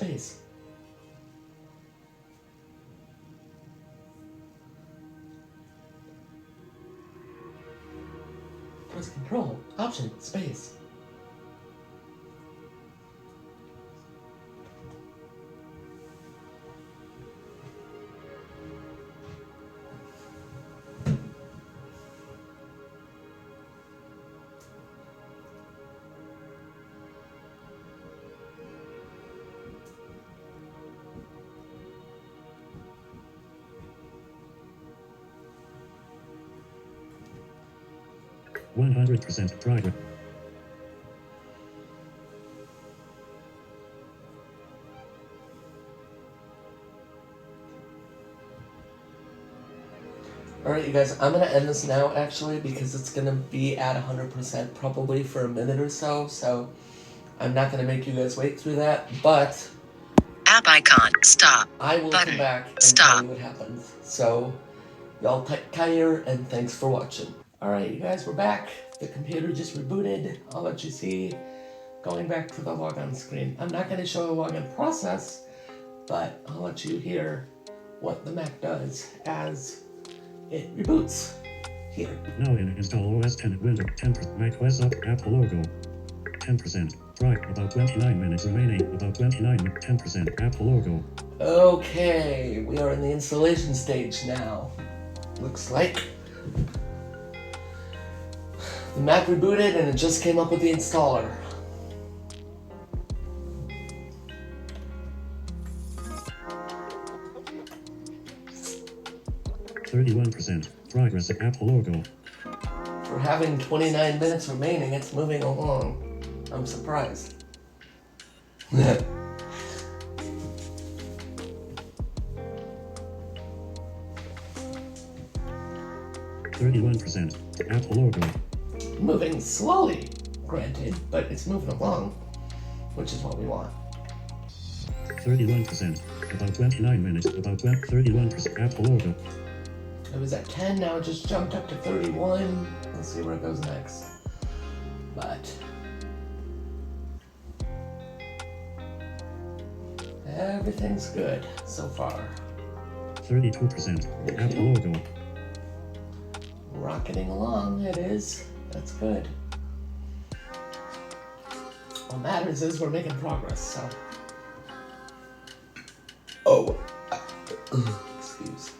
Press Control Option Space. One 100% progress. Alright, you guys, I'm gonna end this now, actually, because it's gonna be at 100% probably for a minute or so, so I'm not gonna make you guys wait through that, but App icon. Stop. I will Button. come back and Stop. tell you what happens. So, y'all take care, and thanks for watching. Alright, you guys, we're back. The computer just rebooted. I'll let you see going back to the logon screen. I'm not gonna show a login process, but I'll let you hear what the Mac does as it reboots here. Now in install OS 10 Windows 10% macOS up Apple logo. 10%. Right, about 29 minutes remaining. About 29 10% Apple logo. Okay, we are in the installation stage now. Looks like the Mac rebooted and it just came up with the installer. %. Progress at Apple logo. For having 29 minutes remaining, it's moving along. I'm surprised. 31%. Apple logo. Moving slowly, granted, but it's moving along, which is what we want. 31%. About 29 minutes. About 31%. Apple logo. It was at 10, now it just jumped up to 31. Let's see where it goes next. But everything's good so far. 32%. Apple logo. Rocketing along, it is. That's good. What matters is we're making progress, so. Oh. Excuse.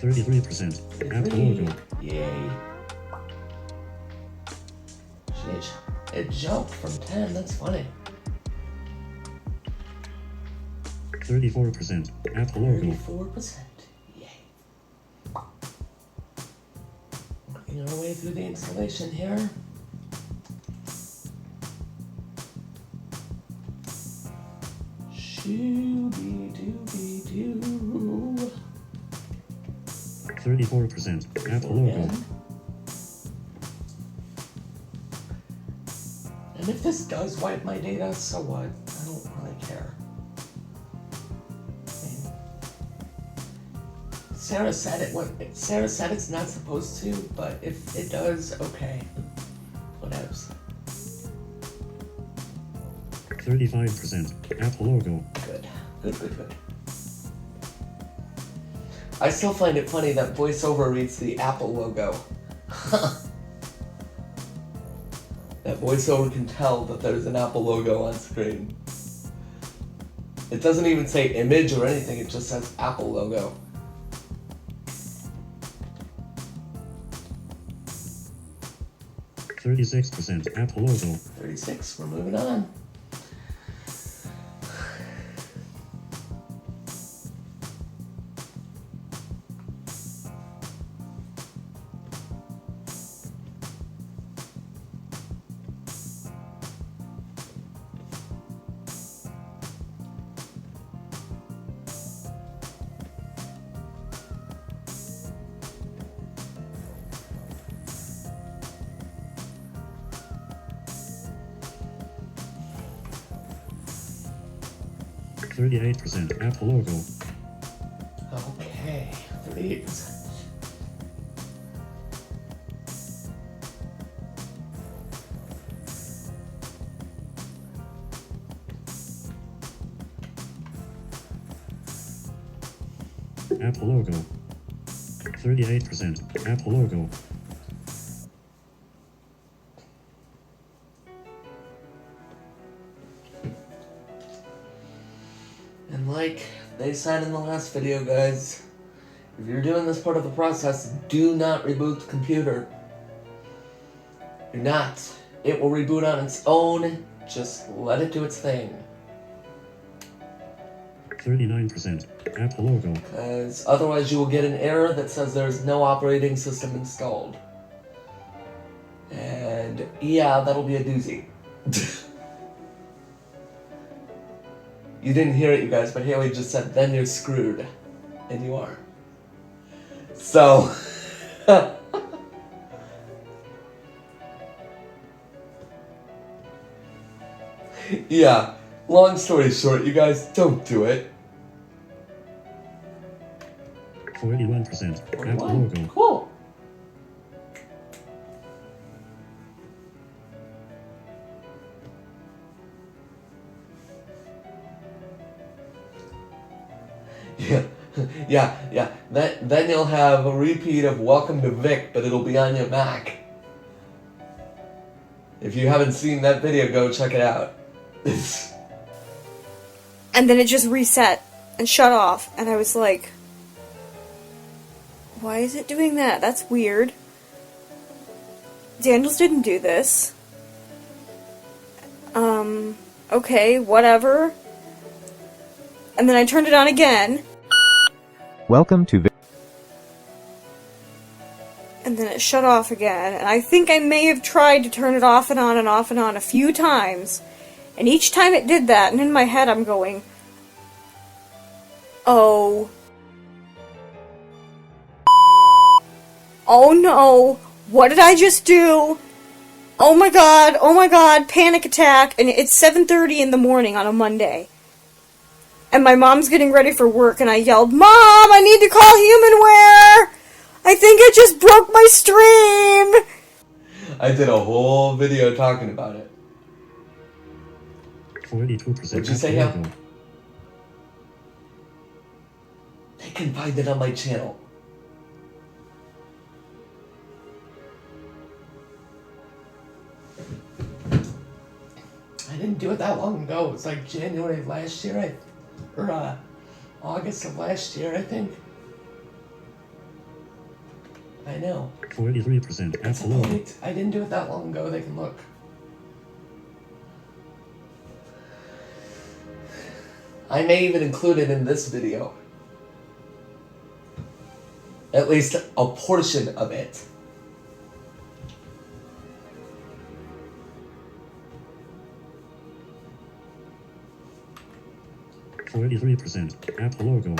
Apple logo. Yay. Sheesh. It jumped from 10, that's funny. 34%. Apple logo. 34%. Yay. Working our way through the installation here. Shooby-dooby-doo. 34%. Apple logo. And if this does wipe my data, so what? I don't really care. I mean, Sarah said it's not supposed to, but if it does, okay. Whatevs. 35%. Apple logo. Good. I still find it funny that VoiceOver reads the Apple logo. That VoiceOver can tell that there's an Apple logo on screen. It doesn't even say image or anything, it just says Apple logo. %. Apple logo. 36, we're moving on. %. Apple logo. Okay, 38%. Apple logo. 38%. Apple logo. And like they said in the last video, guys, if you're doing this part of the process, do not reboot the computer. Do not. It will reboot on its own. Just let it do its thing. 39%. Apple logo. Because otherwise you will get an error that says there's no operating system installed. And yeah, that'll be a doozy. You didn't hear it, you guys, but Haley just said, then you're screwed. And you are. So... yeah, long story short, you guys, don't do it. 41%. Apple 41. logo. Cool. Yeah. Then you'll have a repeat of Welcome to Vic, but it'll be on your Mac. If you haven't seen that video, go check it out. And then it just reset and shut off, and I was like, why is it doing that? That's weird. Daniels didn't do this. Okay, whatever. And then I turned it on again. Welcome to And then it shut off again, and I think I may have tried to turn it off and on and off and on a few times. And each time it did that, and in my head I'm going, oh. Oh no, what did I just do? Oh my god, panic attack, and it's 7:30 in the morning on a Monday. And my mom's getting ready for work, and I yelled, "Mom, I need to call Humanware! I think I just broke my stream!" I did a whole video talking about it. 42%. What'd you say, Hal? They can find it on my channel. I didn't do it that long ago. It was like January of last year, or August of last year, I think. I know. 43%. That's a Apple. point. I didn't do it that long ago. They can look. I may even include it in this video. At least a portion of it. %. Apple logo.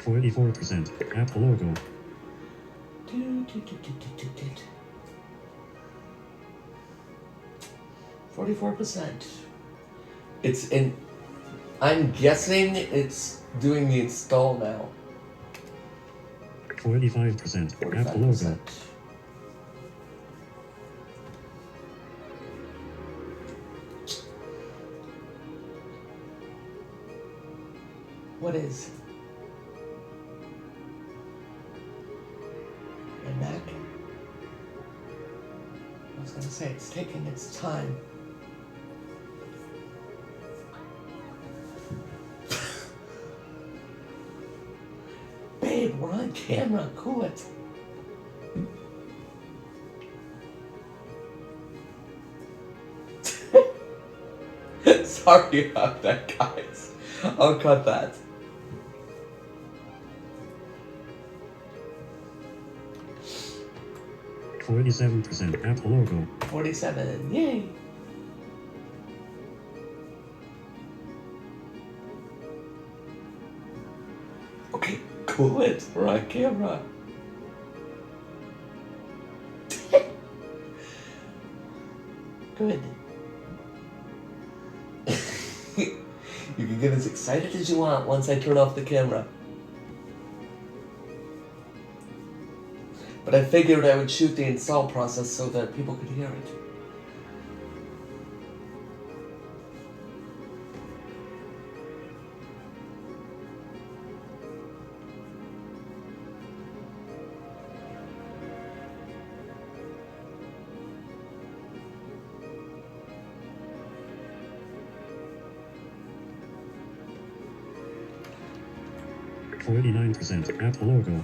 %. Apple logo. 44%. It's in. I'm guessing it's doing the install now. 45%. Apple logo. 45%. What is? My Mac? I was gonna say it's taking its time. Babe, we're on camera. Cool it. Sorry about that, guys. I'll cut that. %. Apple logo. 47. Yay. Okay, cool it. We're on camera. Good. You can get as excited as you want once I turn off the camera. But I figured I would shoot the install process so that people could hear it. %. Apple logo.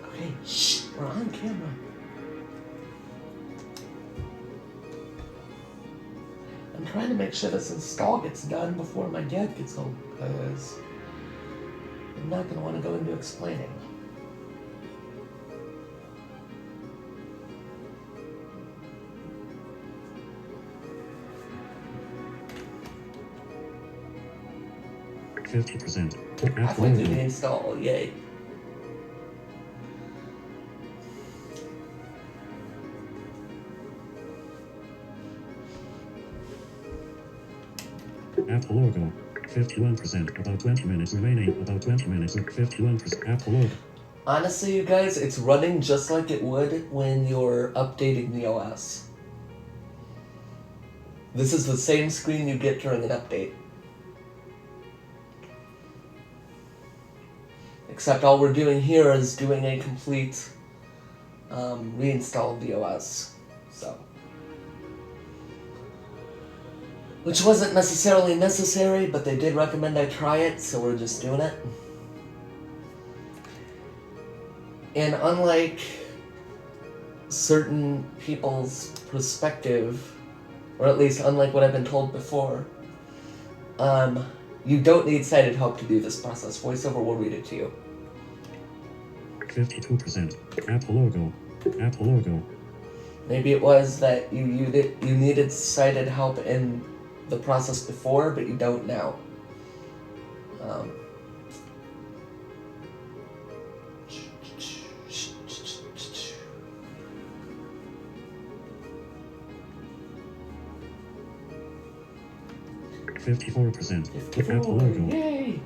Okay, shh, we're on camera. I'm trying to make sure this install gets done before my dad gets home, because I'm not going to want to go into explaining. %. Apple Halfway through the logo. install, yay. Apple logo. 51%. About 20 minutes remaining. About 20 minutes. 51%. Apple logo. Honestly, you guys, it's running just like it would when you're updating the OS. This is the same screen you get during an update. Except all we're doing here is doing a complete reinstall of the OS. So. Which wasn't necessarily necessary, but they did recommend I try it, so we're just doing it. And unlike certain people's perspective, or at least unlike what I've been told before, You don't need sighted help to do this process. VoiceOver will read it to you. 52%. Apple logo. Apple logo. Maybe it was that you needed sighted help in the process before, but you don't now. 54%. Apple logo. Yay!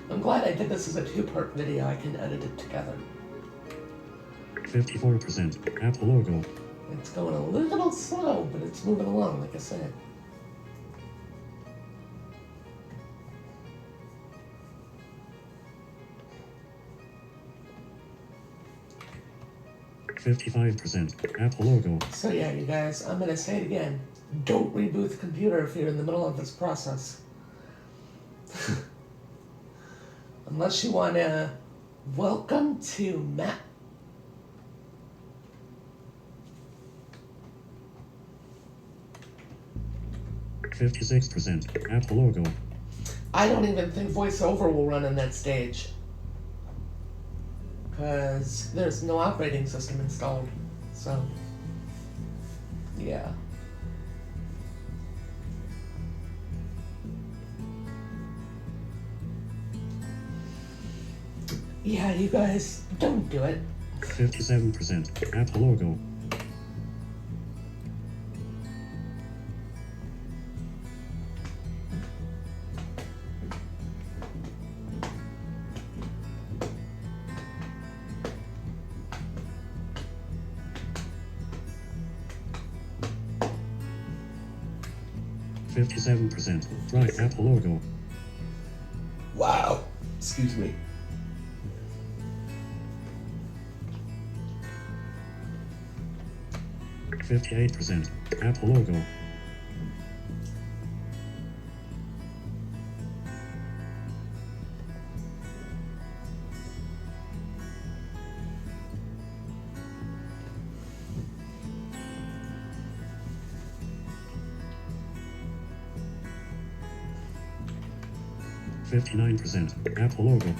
I'm glad I did this as a two-part video. I can edit it together. 54%. Apple logo. It's going a little slow, but it's moving along, like I said. 55%. Apple logo. So yeah, you guys, I'm gonna say it again. Don't reboot the computer if you're in the middle of this process. Unless you wanna... Welcome to Matt. %. Apple logo. I don't even think VoiceOver will run in that stage. Because there's no operating system installed. So, yeah. Yeah, you guys, don't do it. 57%. Apple logo. 57%. Right, Apple logo. Wow. Excuse me. %. Apple logo. 59%. Apple logo.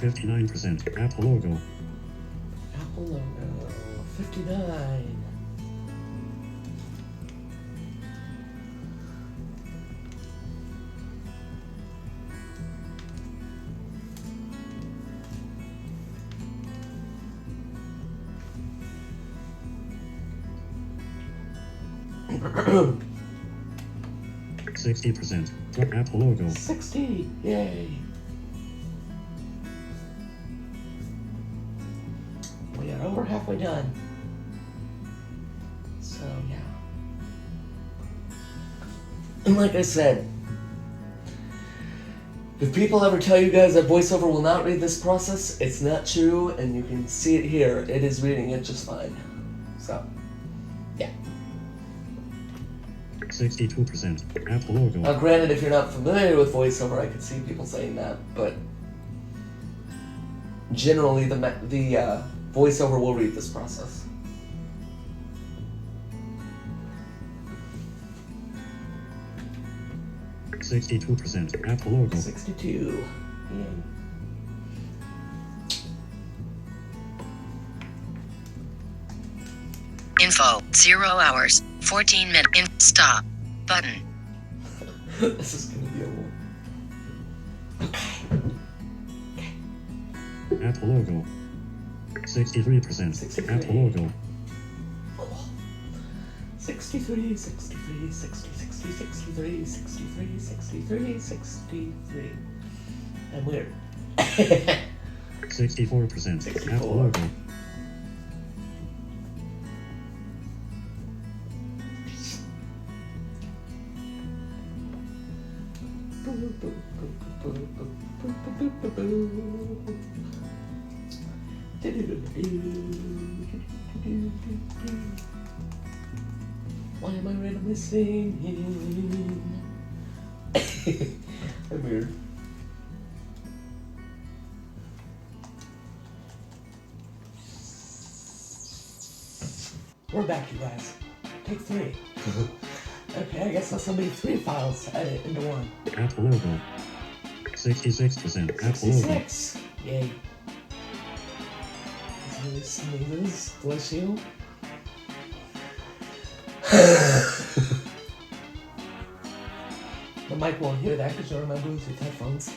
59%. Apple logo. Apple logo. 59. $60. Apple logo. 60. Yay. We are over halfway done. So, yeah. And like I said, if people ever tell you guys that VoiceOver will not read this process, it's not true, and you can see it here. It is reading it just fine. So, yeah. 62%. Apple logo. Now, granted, if you're not familiar with VoiceOver, I could see people saying that, but generally, the VoiceOver will read this process. 62%. Apple logo. 62. Yay. Info 0 hours 14 minutes. Stop button. This is gonna be a war. Apple logo. 63%. 63. Apple logo. Cool. 63, 63, 60, 60, 63, 63, 63, 63. And weird. 64%. 64. Apple logo. Why am I randomly singing? I'm weird. We're back, you guys. Take 3. Okay, I guess that's gonna be 3 files to edit into one. Apple logo. 66%. Apple logo. 66! Yay. It's really smooth. Bless you. The mic won't hear that because you're on my Bluetooth headphones.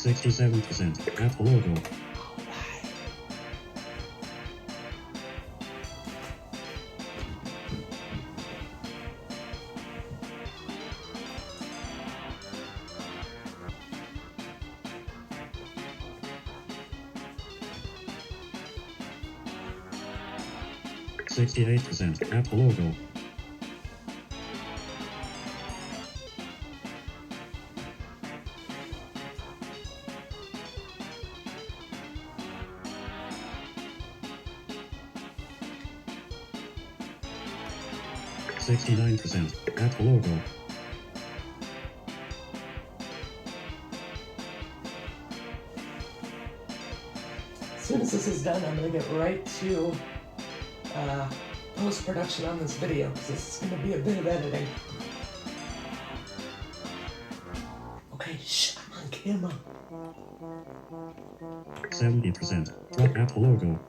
%. Apple logo. Alright. 68%. Apple logo. 69%. Apple logo. As soon as this is done, I'm gonna get right to post-production on this video because this is gonna be a bit of editing. Okay, shh, I'm on camera. 70%. Truck Apple logo.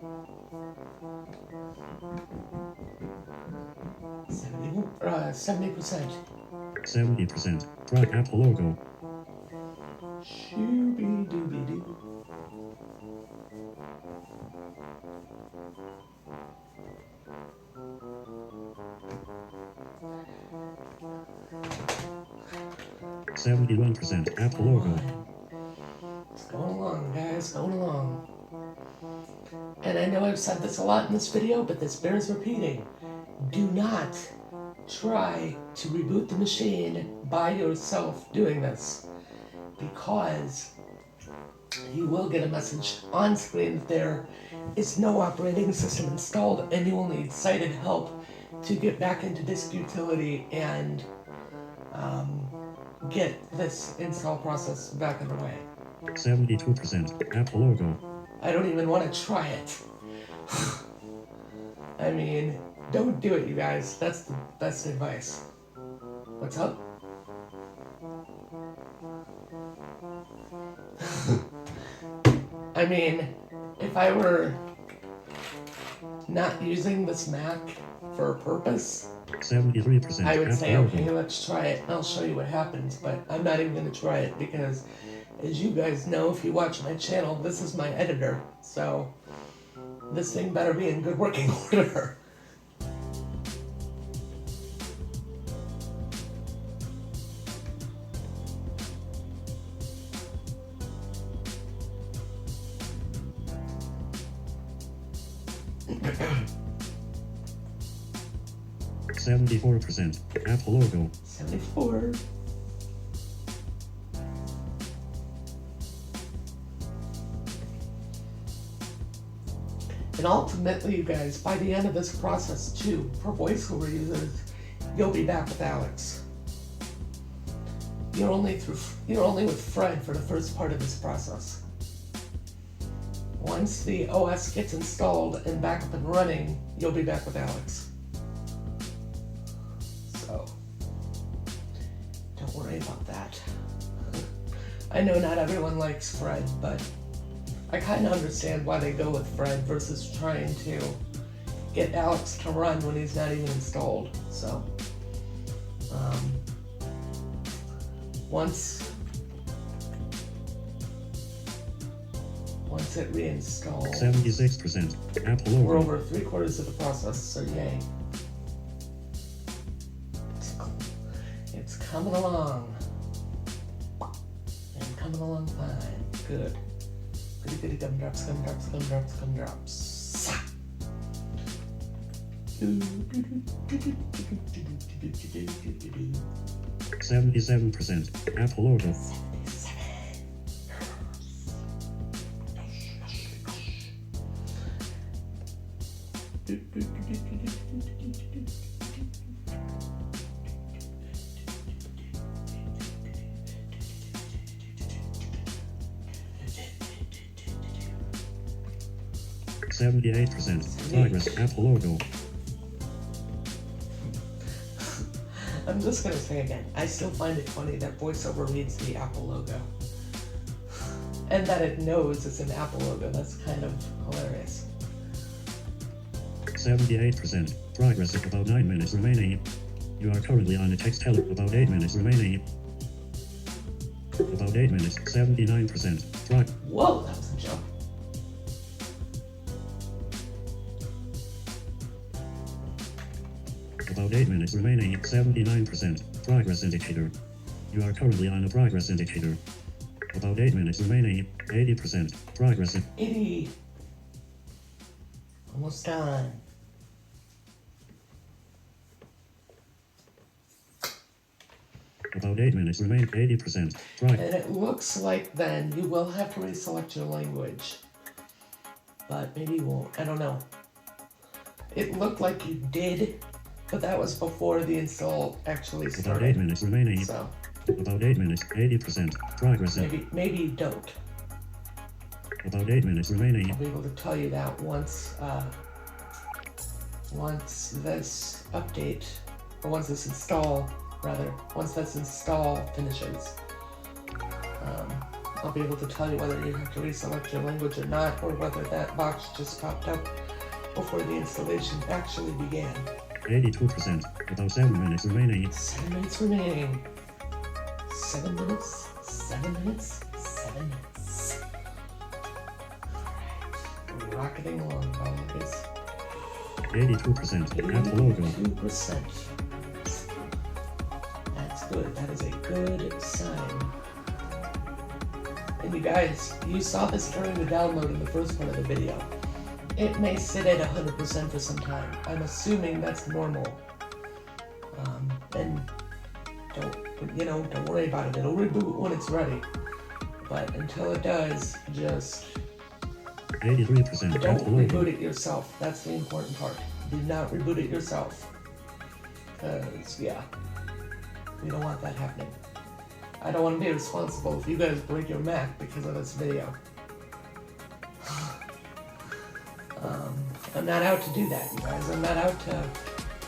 70%. 70%. Truck Apple logo. Shooby-dooby-doo. %. Apple logo. It's going along, guys, going along. And I know I've said this a lot in this video, but this bears repeating. Do not try to reboot the machine by yourself doing this, because you will get a message on screen that there is no operating system installed and you will need sighted help to get back into disk utility and get this install process back underway. 72%. Apple logo. I don't even want to try it. I mean, don't do it, you guys. That's the best advice. What's up? I mean, if I were not using this Mac for a purpose, 73%. I would Apple say, logo. okay, let's try it, and I'll show you what happens, but I'm not even going to try it because, as you guys know, if you watch my channel, this is my editor, so this thing better be in good working order. %. Apple logo. 74. And ultimately, you guys, by the end of this process too, for voiceover users, you'll be back with Alex. You're only with Fred for the first part of this process. Once the OS gets installed and back up and running, you'll be back with Alex. So, don't worry about that. I know not everyone likes Fred, but I kind of understand why they go with Fred versus trying to get Alex to run when he's not even installed. So, once it reinstalls, 76%. Apple logo. we're over 3/4 of the process, so yay. It's coming along. And coming along fine. Good. Goody goody gumdrops, gumdrops, gumdrops, gumdrops. 77%. Apple logo. %. Progress. Apple logo. I'm just gonna say again, I still find it funny that VoiceOver reads the Apple logo. And that it knows it's an Apple logo. That's kind of hilarious. 78%. Progress. About 9 minutes remaining. You are currently on a text tele. About 8 minutes remaining. About 8 minutes. 79%. Whoa, that was a jump. About 8 minutes remaining. 79%. Progress indicator. You are currently on a progress indicator. About 8 minutes remaining. 80%. Progress. 80. Almost done. About 8 minutes remain. 80%. And it looks like then you will have to reselect your language. But maybe you won't. I don't know. It looked like you did, but that was before the install actually started. About 8 minutes remaining. So about 8 minutes. 80%. Progress. Maybe you don't. About 8 minutes remaining. I'll be able to tell you that once this update, or once this install finishes. I'll be able to tell you whether you have to reselect your language or not, or whether that box just popped up before the installation actually began. 82%. About 7 minutes remaining. 7 minutes remaining. 7 minutes. 7 minutes. 7 minutes. Alright. Rocketing along, guys. 82%. Apple logo. 82%. That's good. That is a good sign. And you guys, you saw this during the download in the first part of the video. It may sit at 100% for some time. I'm assuming that's normal. And don't worry about it. It'll reboot when it's ready. But until it does, just 83%. don't Apple logo. reboot it yourself. That's the important part. Do not reboot it yourself. Because, yeah, we don't want that happening. I don't want to be responsible if you guys break your Mac because of this video. I'm not out to do that, you guys. I'm not out to...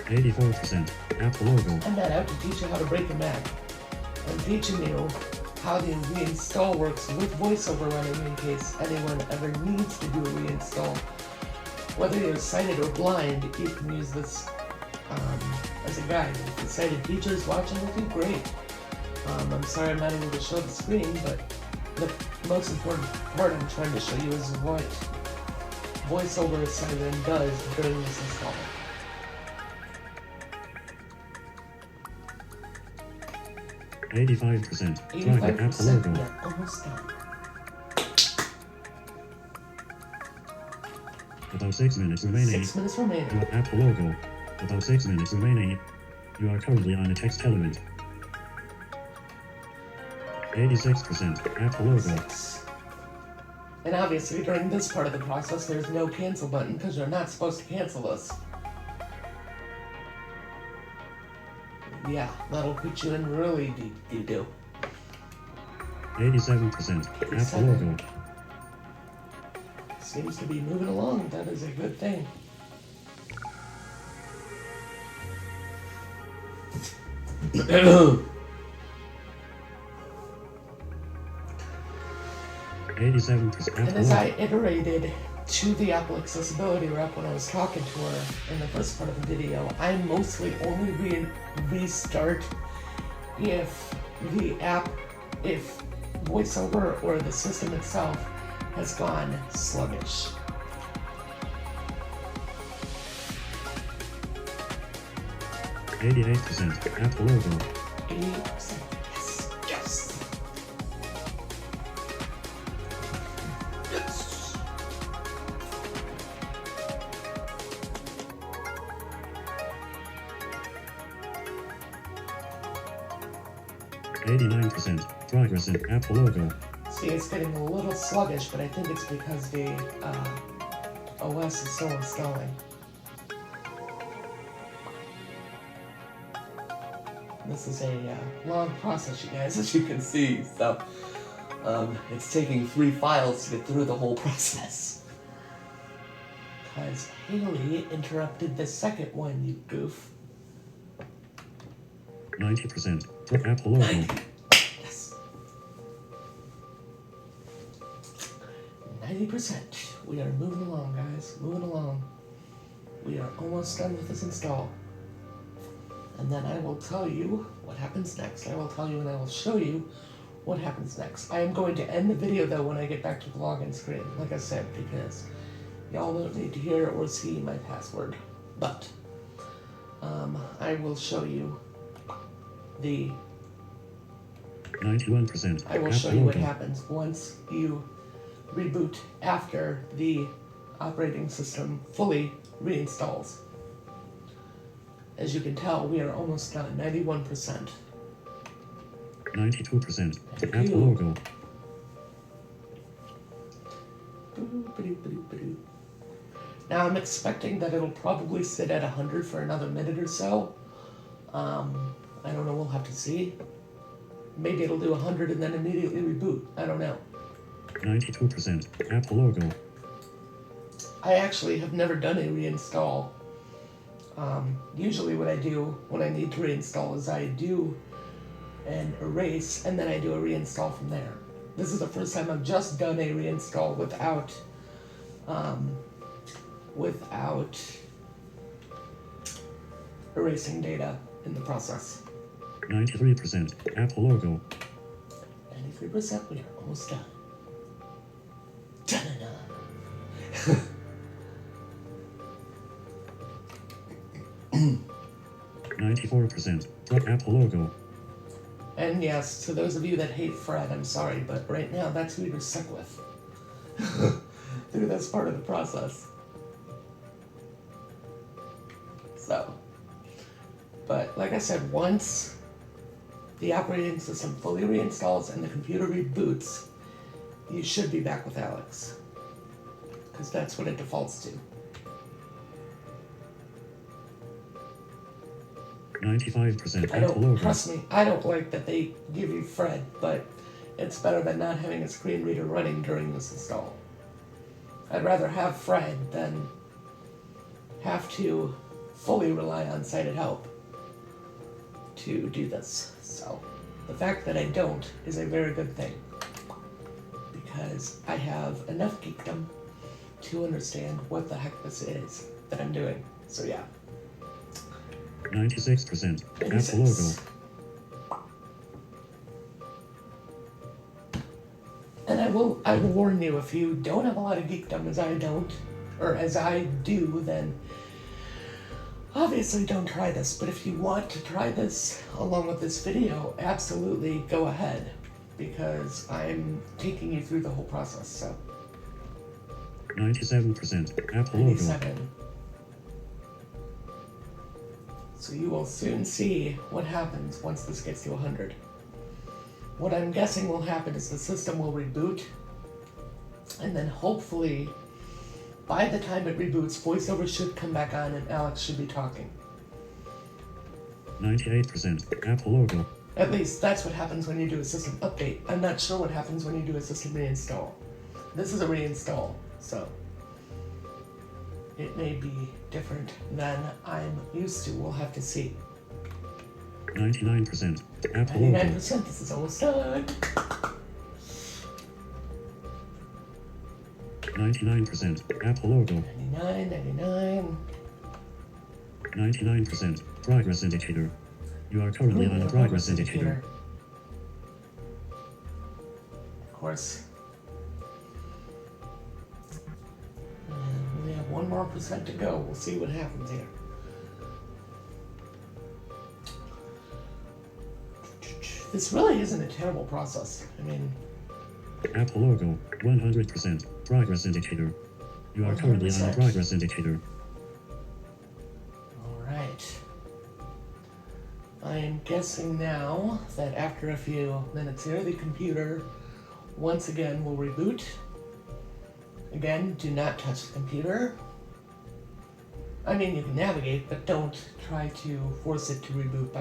84%. Apple logo. I'm not out to teach you how to break a Mac. I'm teaching you how the reinstall works with VoiceOver running in case anyone ever needs to do a reinstall. Whether you're sighted or blind, you can use this as a guide. If the sighted teachers watching will do great. I'm sorry I'm not able to show the screen, but the most important part I'm trying to show you is what VoiceOver Siren does during this install. $85%. 85%, Apple logo. yeah, almost done. About 6 minutes remaining. 6 minutes remaining. Your Apple logo. About 6 minutes remaining. You are currently on a text element. 86%. Apple logo. 6. And obviously, during this part of the process, there's no cancel button because you're not supposed to cancel this. Yeah, that'll put you in really deep doo-doo. 87%. Apple logo. Seems to be moving along. That is a good thing. And as I iterated to the Apple Accessibility rep when I was talking to her in the first part of the video, I mostly only restart if the app, if VoiceOver or the system itself has gone sluggish. %. Apple logo. 88%. Yes. Yes. Yes. 89%. Progress in Apple logo. See, it's getting a little sluggish, but I think it's because the OS is still installing. This is a long process, you guys, as you can see, so it's taking 3 files to get through the whole process. Because Haley interrupted the second one, you goof. 90%. Apple logo. 90. Yes. 90%. We are moving along, guys. Moving along. We are almost done with this install. And then I will tell you what happens next. I will tell you and I will show you what happens next. I am going to end the video though when I get back to the login screen, like I said, because y'all don't need to hear or see my password. But I will show you the 91%. I will show you what happens once you reboot after the operating system fully reinstalls. As you can tell, we are almost done, 91%. 92%. Apple logo. Now I'm expecting that it'll probably sit at 100 for another minute or so. I don't know, we'll have to see. Maybe it'll do 100 and then immediately reboot. I don't know. 92%. Apple logo. I actually have never done a reinstall. Usually what I do when I need to reinstall is I do an erase and then I do a reinstall from there. This is the first time I've just done a reinstall without erasing data in the process. 93%. Apple logo. 93%, we are almost done. Ta-da-da. 94%. Apple logo. And yes, to those of you that hate Fred, I'm sorry, but right now that's who you're stuck with. Through this part of the process. So, but like I said, once the operating system fully reinstalls and the computer reboots, you should be back with Alex. Because that's what it defaults to. 95%. I Apple don't, logo. trust me, I don't like that they give you Fred, but it's better than not having a screen reader running during this install. I'd rather have Fred than have to fully rely on sighted help to do this. So the fact that I don't is a very good thing, because I have enough geekdom to understand what the heck this is that I'm doing. So yeah. 96%. 96. Apple logo. And I will warn you, if you don't have a lot of geekdom as I don't, or as I do, then obviously don't try this. But if you want to try this along with this video, absolutely go ahead, because I'm taking you through the whole process. So 97%. Apple logo. 97. So you will soon see what happens once this gets to 100. What I'm guessing will happen is the system will reboot, and then hopefully by the time it reboots, voiceover should come back on and Alex should be talking. 98%. Apple logo. At least that's what happens when you do a system update. I'm not sure what happens when you do a system reinstall. This is a reinstall, so it may be different than I'm used to. We'll have to see. 99%. Apple logo. 99%, this is almost done. 99%. Apple logo. 99, 99. 99%. Progress indicator. You are currently on a progress indicator. Of course. And we have 1 more percent to go. We'll see what happens here. This really isn't a terrible process. I mean, Apple logo. 100%. Progress indicator. You are currently on a 100%. progress indicator. Alright. I am guessing now that after a few minutes here, the computer once again will reboot. Again, do not touch the computer. I mean, you can navigate, but don't try to force it to reboot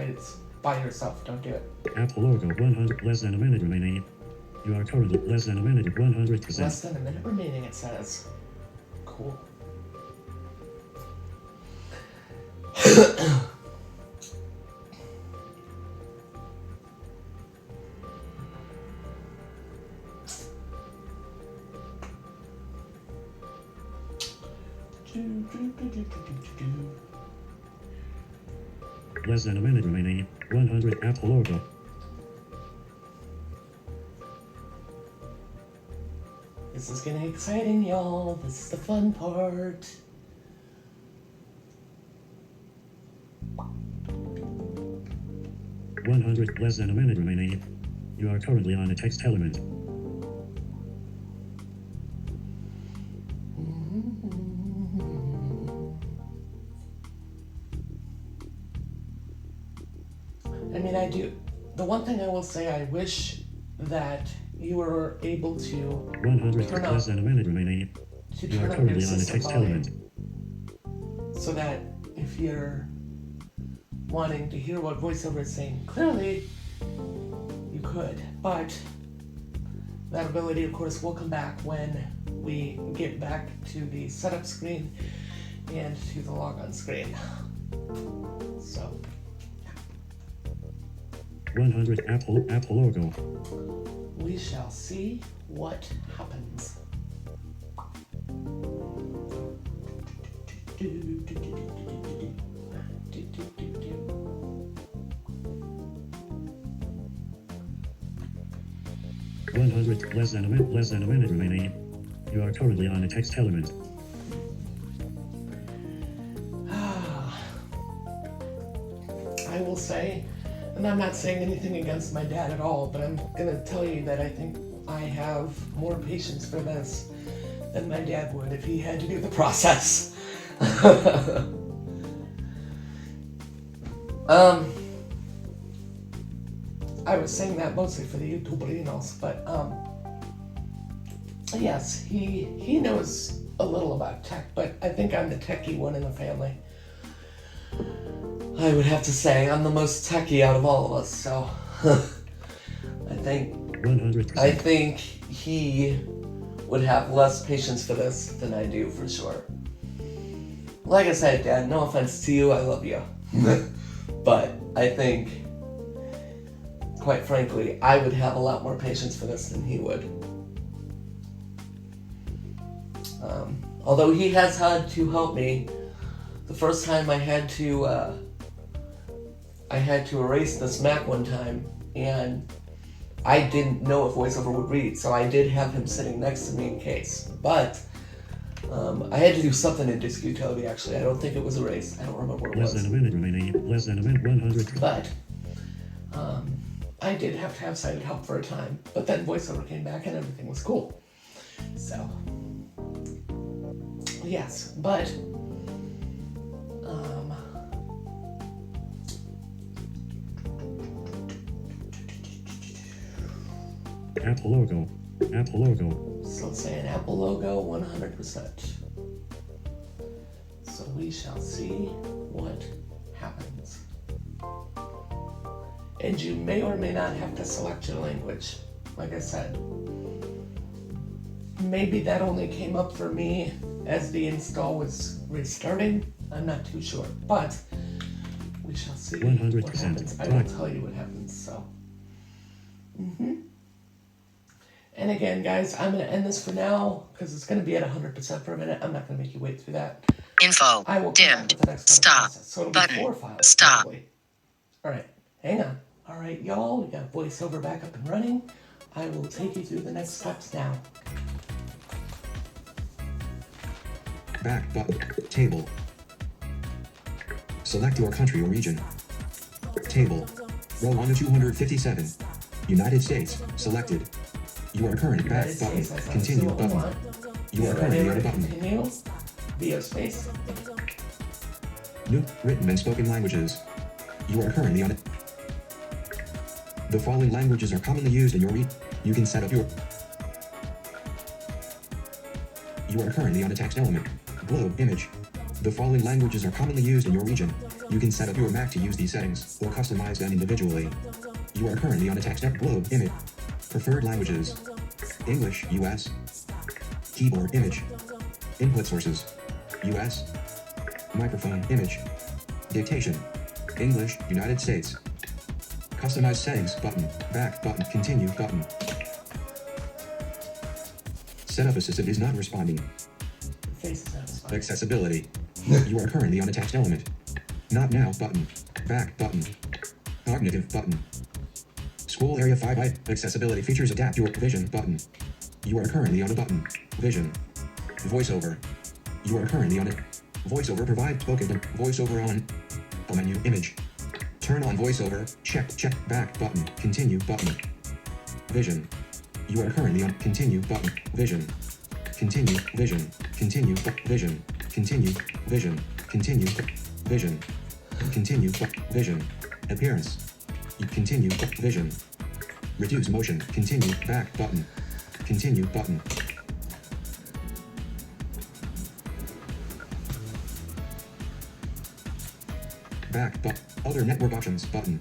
by yourself. Don't do it. Apple logo 100, less than a minute remaining. You are currently less than a minute, 100%. Less than a minute remaining, it says. Cool. Less than a minute remaining. 100 Apple logo. This is getting exciting, y'all. This is the fun part. $100 less than a minute remaining. You are currently on a text element. I mean, I do. The one thing I will say, I wish that you were able to 100 turn up, less than a minute remaining. to You turn are up your currently on a system text volume, element. so that if you're wanting to hear what VoiceOver is saying clearly, you could. But that ability, of course, will come back when we get back to the setup screen and to the logon screen. So, 100 Apple logo. we shall see what happens. $100 less than a minute remaining. You are currently on a text element. I will say, and I'm not saying anything against my dad at all, but I'm gonna tell you that I think I have more patience for this than my dad would if he had to do the process. I was saying that mostly for the YouTuberinos, but yes, he knows a little about tech, but I think I'm the techie one in the family. I would have to say I'm the most techie out of all of us, so I think 100%. I think he would have less patience for this than I do, for sure. Like I said, Dad, no offense to you, I love you. But I think, quite frankly, I would have a lot more patience for this than he would. Although he has had to help me. The first time I had to erase this Mac one time, and I didn't know if VoiceOver would read, so I did have him sitting next to me in case. But I had to do something in Disk Utility, actually. I don't think it was erased. I don't remember what it was. Less than a minute remaining. Less than a minute. 100. But I did have to have sighted help for a time. But then VoiceOver came back and everything was cool. So, yes, but Apple logo. Apple logo. so let's say an Apple logo, 100%. So we shall see what happens. And you may or may not have to select your language, like I said. Maybe that only came up for me as the install was restarting. I'm not too sure, but we shall see 100%. what happens. I will tell you what happens, so. And again, guys, I'm going to end this for now because it's going to be at 100% for a minute. I'm not going to make you wait through that. Info. I will come back Dimmed. with the next Stop. process. So it'll be Button. 4 files. Stop. Probably. All right, hang on. All right, y'all, we got VoiceOver back up and running. I will take you through the next steps now. Back button. Table. Select your country or region. Table. Row 1 of 257. United States. Selected. You are current back United button. States, I Continue assume. button. You are So currently ready on a to button. Continue. VO space. New written and spoken languages. You are currently on it. The following languages are commonly used in your You can set up your... You are currently on a text element. Globe image. The following languages are commonly used in your region. You can set up your Mac to use these settings, or customize them individually. You are currently on a text globe image. Preferred languages. English, US. Keyboard image. Input sources. US. Microphone image. Dictation. English, United States. Customize settings button. Back button. Continue button. Setup assistant is not responding. Face is satisfied. Accessibility. You are currently on a text element. Not now button. Back button. Cognitive button. Scroll area 5 accessibility features adapt your vision button. You are currently on a button. Vision. Voiceover. You are currently on it. Voiceover provides spoken voiceover on a menu image. Turn on voiceover. Check back button. Continue button. Vision. You are currently on continue button. Vision. Continue vision. Continue vision. Continue vision. Continue vision. Continue vision. Appearance. You continue vision. Reduce motion. Continue back button. Continue button. Back button. Other network options button.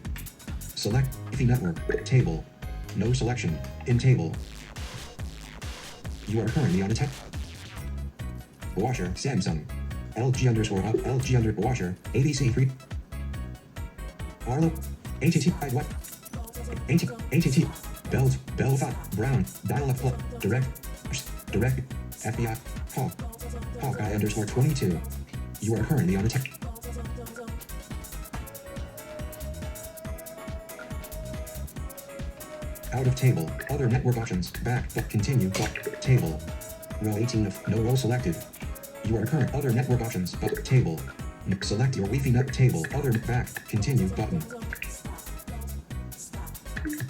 Select Wi-Fi network table. No selection in table. You are currently on a tech. Washer Samsung. LG underscore up LG under washer ADC 3. Arlo ATT what? ATT Belt Bell 5 Brown Dial Up Plug Direct FBI Hawkeye underscore 22. You are currently on a tech. Out of table. Other network options. Back but continue but table. Row 18 of no row selected. You are current other network options but table. Select your Wi-Fi net table. Other back continue button.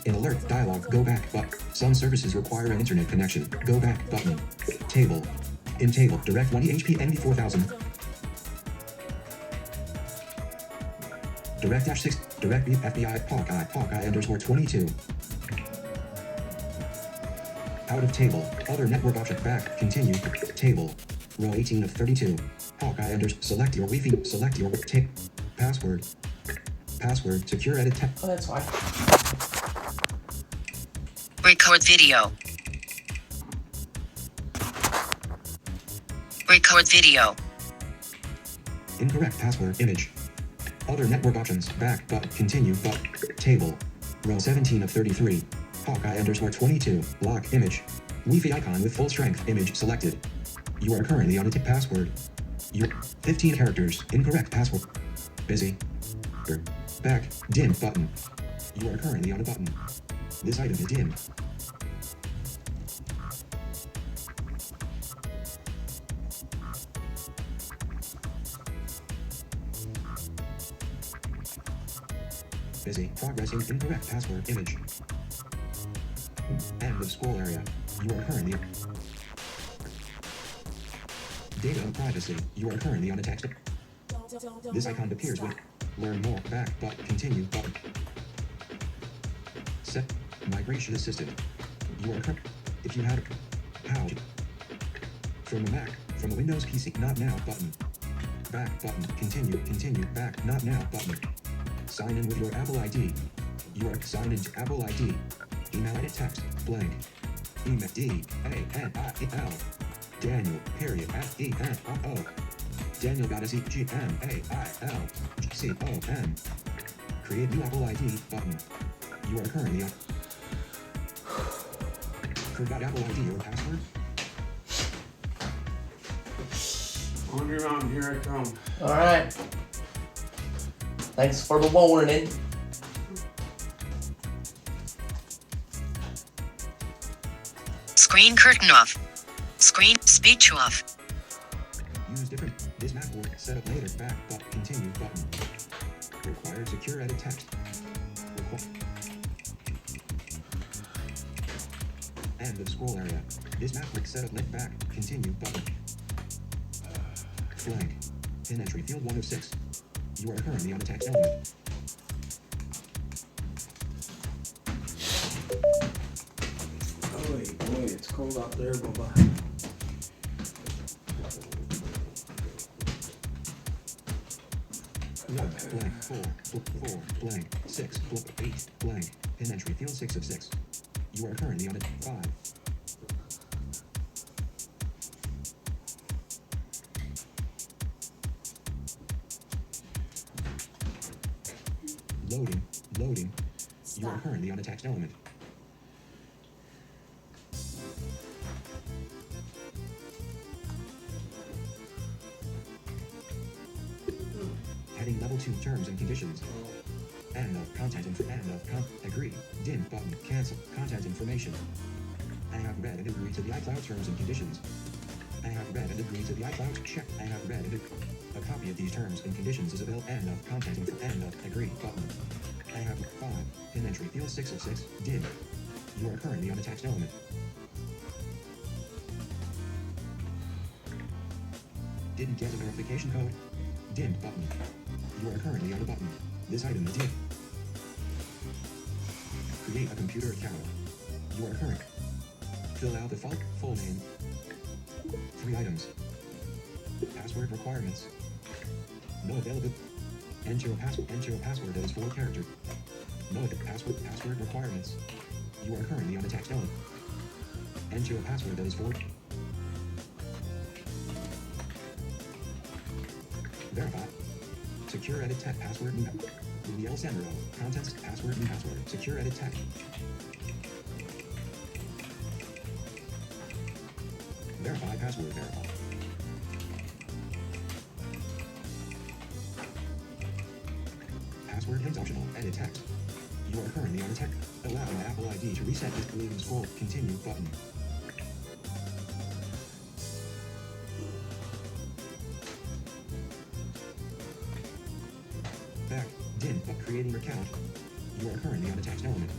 In alert dialog go back but some services require an internet connection. Go back button. Table. In table direct 20 HP NV 4000. Direct dash 6 direct FBI Hawkeye underscore 22. Out of table. Other network option back. Continue. Table. Row 18 of 32. Hawkeye select your Wi-Fi. Select your password. Password. Secure edit text. Oh, that's why. Record video. Record video. Incorrect password. Image. Other network options. Back but continue but table. Row 17 of 33. Hawkeye underscore 22. Lock image. Wi-Fi icon with full strength. Image selected. You are currently on a password. Your 15 characters. Incorrect password. Busy. Back. Dim button. You are currently on a button. This item is dim. Busy. Progressing. Incorrect password. Image. End of scroll area. You are currently... Data and privacy. You are currently on a text. This icon appears when... Learn more. Back but continue button. Set. Migration assistant. You are current. If you had... How? From a Mac. From a Windows PC. Not now button. Back button. Continue. Continue. Back. Not now button. Sign in with your Apple ID. You are signed into Apple ID. Email edit text, blank. Email D-A-N-I-E-L. Daniel, period, F-E-N-O-O. Daniel got a C-G-M-A-I-L. C-O-M. Create new Apple ID button. You are currently on... Forgot Apple ID or password? Laundry Mountain, here I come. Alright. Thanks for the warning. Screen curtain off. Screen speech off. Use different. This Mac will set up later. Back but continue button. Required secure edit text. End of scroll area. This Mac will set up left back. Continue button. Flag. Pin entry field 1 of 6. You are currently on a text element. cold out there, Bubba. One, blank, four, blank, 6, 8, blank, pin entry, field 6 of 6. You are currently on it, 5. Loading, loading. You are Stop. currently on a text element. Heading level 2 terms and conditions. And of content agree. Dim button. Cancel. Content information. I have read and agreed to the iCloud terms and conditions. I have read and agreed to the iCloud check. I have read and a copy of these terms and conditions is available. And of content and of agree button. I have 5. Pin entry field 6 of 6. Dim. You are currently on a text element. Didn't get a verification code. Dim button. You are currently on a button. This item is dim. Create a computer account. You are current. Fill out the full name. 3 items. Password requirements. No available. Enter a password that is 4 character. No password requirements. You are currently on a text element. Enter a password that is 4. Verify. Secure edit text password new Lumiel Sandro. Contents password new password. Secure edit text. Verify password verify. Password hint optional. Edit text. You are currently on a text. Allow an Apple ID to reset this leaving scroll. Continue button. Back. Dim. But creating your account. You are currently on a text element.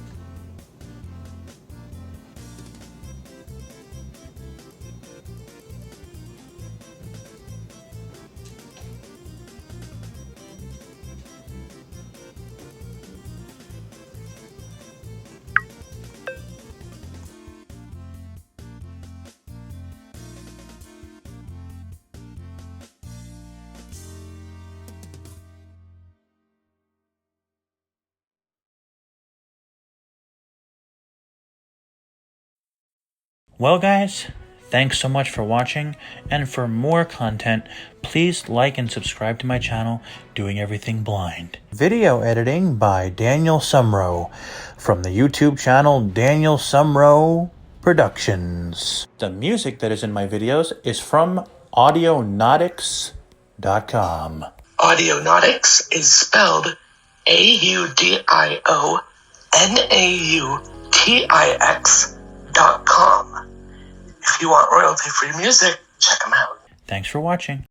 Well, guys, thanks so much for watching, and for more content, please like and subscribe to my channel, Doing Everything Blind. Video editing by Daniel Sumrow from the YouTube channel Daniel Sumrow Productions. The music that is in my videos is from Audionautics.com. Audionautics is spelled AUDIONAUTIX.com. If you want royalty-free music, check them out. Thanks for watching.